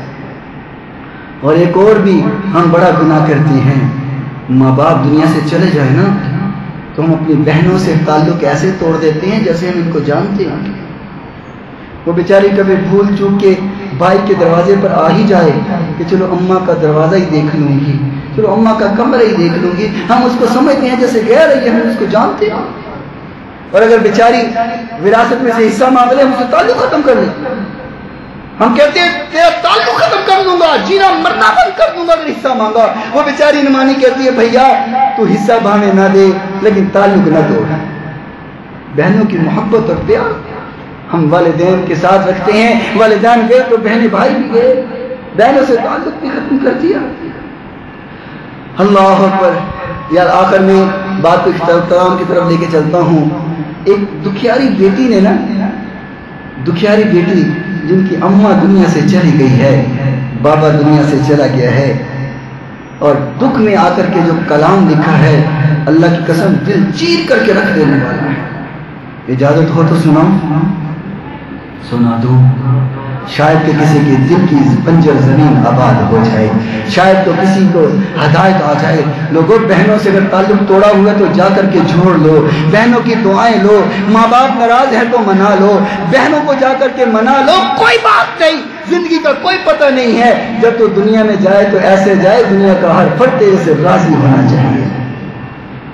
اور ایک اور بھی ہم بڑا گناہ کرتے ہیں، ماں باپ دنیا سے چلے جائے نا تو ہم اپنی بہنوں سے تعلق ایسے توڑ دیتے ہیں جیسے ہم ان کو جانتے ہیں۔ وہ بیچاری کبھی بھول چوک کے بھائی کے دروازے پر آ ہی جائے کہ چلو اماں کا دروازہ ہی دیکھ لوں گی، چلو اماں کا کمرہ ہی دیکھ لوں گی، ہم اس کو سمجھتے ہیں جیسے غیر ہے، ہم اس کو جانتے ہیں۔ اور اگر بیچاری وراثت میں سے حصہ مانگ لے، ہم اس سے تعلق ختم کر لیں، ہم کہتے ہیں تیرا تعلق ختم کر دوں گا، جینا مرنا بند کر دوں گا اگر حصہ مانگا۔ وہ بیچاری نمانی کہتی ہے بھیا تو حصہ بہانے نہ دے لیکن تعلق نہ توڑ۔ بہنوں کی محبت اور پیار ہم والدین کے ساتھ رکھتے ہیں، والدین گئے تو بہنیں بھائی بھی گئے، بہنوں سے تعلق بھی ختم کر دیا۔ اللہ اکبر۔ یار آخر میں بات کو اختتام کی طرف لے کے چلتا ہوں۔ ایک دکھیاری بیٹی نے نا، دکھیاری بیٹی جن کی اماں دنیا سے چلی گئی ہے، بابا دنیا سے چلا گیا ہے، اور دکھ میں آ کر کے جو کلام لکھا ہے اللہ کی قسم دل چیر کر کے رکھ دینے والا ہے۔ اجازت ہو تو سنا دو۔ شاید کہ کسی کے دل کی بنجر زمین آباد ہو جائے، شاید تو کسی کو ہدایت آ جائے۔ لوگوں بہنوں سے اگر تعلق توڑا ہوا تو جا کر کے جوڑ لو، بہنوں کی دعائیں لو، ماں باپ ناراض ہے تو منا لو، بہنوں کو جا کر کے منا لو، کوئی بات نہیں، زندگی کا کوئی پتہ نہیں ہے، جب تو دنیا میں جائے تو ایسے جائے دنیا کا ہر فرد تیرے سے راضی ہونا چاہیے۔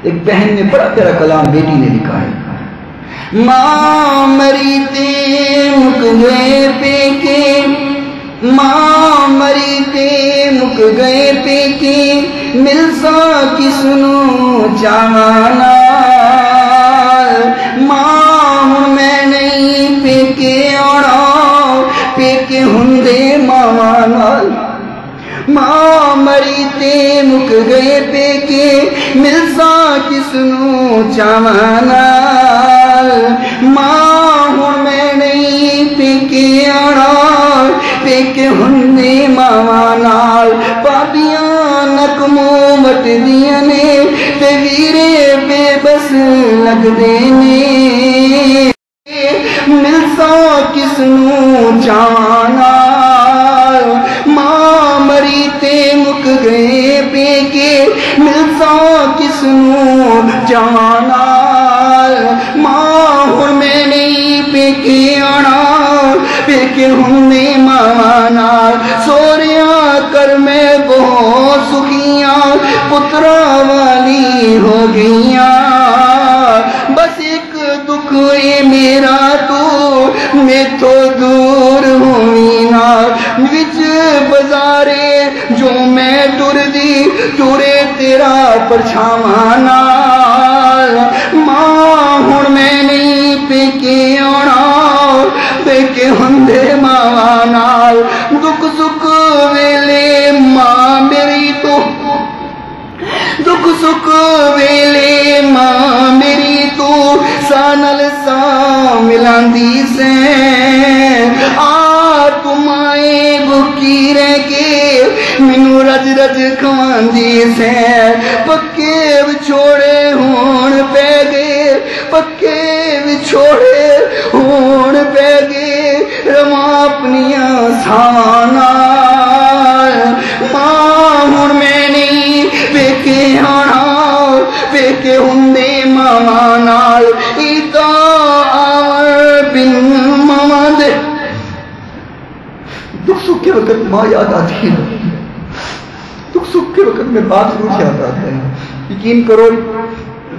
ایک بہن نے بڑا پیارا کلام بیٹی نے لکھا ہے، ماں مری تے مک گئے پیکے، ماں مری تے مک گئے پیکے، مل سا کس نو چاہنا، ماں ہن میں نہیں پیکے آنا، پیکے ہندے ماواں نال، ماں مری تے مک گئے پیکے، مل سا کس نو چاہنا، ماں ہن میں نہیں پیکے آنا، پیکے ہندے ماواں نال، پابیاں نکموں مٹدیاں نے تے ویرے بے بس لگدے نے، مل سا کس نو چاہنا، ماں مری تے مک گئے پیکے، مل سا کس نو چاہنا، ماں ہن میں نہیں پیکے آنا، پیکے ہندے ماواں نال، سوریاں کر میں بہت سکھیاں، پتراں والی ہو گئیاں، بس ایک دکھ اے میرا تو میتھوں دور ہوئی نا، وچ بازارے جو میں ٹر دی ٹرے تیرا پرچھاواں نال، ماں ہن میں نہیں پیکے آنا، پیکے ہندے ماواں نال، دکھ سکھ ویلے ماں میری تو، دکھ سکھ ویلے ماں میری تو، سانل سا ملاندی سے، آ تم آئے بھکی رہ کے مینوں رج رج کھواندی سے، پکے وچھوڑے ہون پہ گئے، پکے وچھوڑے ہون پہ گئے، رواں اپنیاں ساواں نال، ماں ہن میں نہیں پیکے آنا، پیکے ہندے ماواں نال، ایدا آور بن ماواں دے، دکھ سکھ کے وقت ماں یاد آتی ہے، دکھ سکھ کے وقت میں باپ ضرور یاد آتا ہے۔ یقین کرو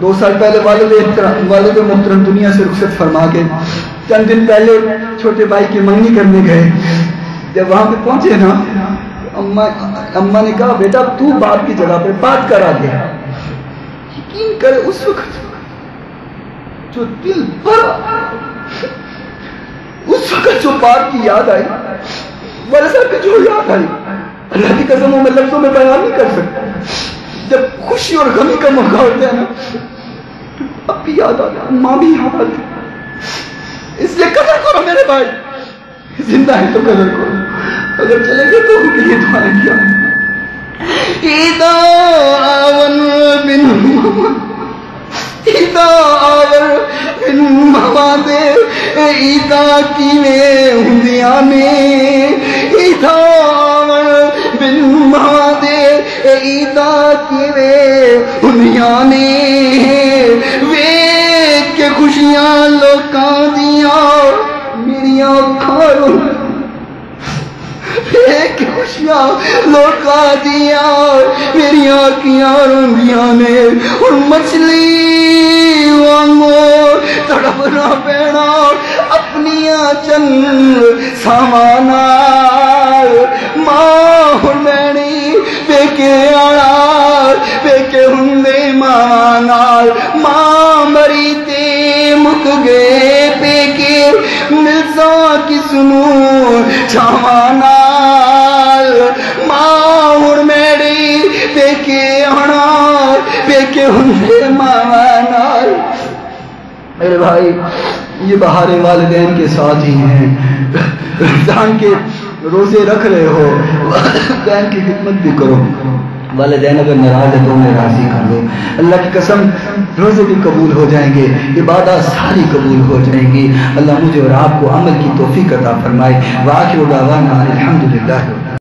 2 سال پہلے والد محترم دنیا سے رخصت فرما کے چند دن پہلے چھوٹے بھائی کی منگنی کرنے گئے، جب وہاں پہ پہنچے نا، اماں نے کہا بیٹا تو باپ کی جگہ پہ بات کرا دے۔ یقین کرے اس وقت جو دل بھرا، اس وقت جو باپ کی یاد آئی، والد صاحب کی جو یاد آئی، اللہ کی قسم میں لفظوں میں بیان نہیں کر سکتا۔ جب خوشی اور غمی کا موقع ہوتا ہے نا، اب بھی یاد آتا ہے، ماں بھی یاد آتی ہے۔ اس لیے قدر کرو میرے بھائی، زندہ ہے تو قدر کرو، اگر چلے گئے تو ان کے لیے دعائیں کیا۔ ایدا آون بن ماواں، ایدا آور بن ماواں دے، ایدا کیویں ہوندیاں نے، ایدا آور بن ماواں دے، ایدا کیویں ہوندیاں نے، ویکھ کے خوشیاں لوکاں دیاں میریاں اکھاں رون، ایک خوشیاں لوکاں دیاں میریاں اکھیاں روندیاں نے، ہن مچھلی وانگوں تڑپنا پینا اپنیاں چند ساواں نال، ماں ہن میں نہیں پیکے آنا، پیکے ہندے ماواں نال، ماں مری تے مک گئے پیکے، مل سا کس نو چاواں نال، ماں ہن میں نہیں پیکے آنا، پیکے ہندے ماواں نال۔ میرے بھائی یہ بہار والدین کے ساتھ ہی ہیں، رمضان کے روزے رکھ رہے ہو، والدین کی خدمت بھی کرو، والدین اگر ناراض ہے تو انہیں راضی کر لو. اللہ کی قسم روزے بھی قبول ہو جائیں گے, عبادات ساری قبول ہو جائیں گی. اللہ مجھے اور آپ کو عمل کی توفیق عطا فرمائے. وآخر دعوانا الحمدللہ.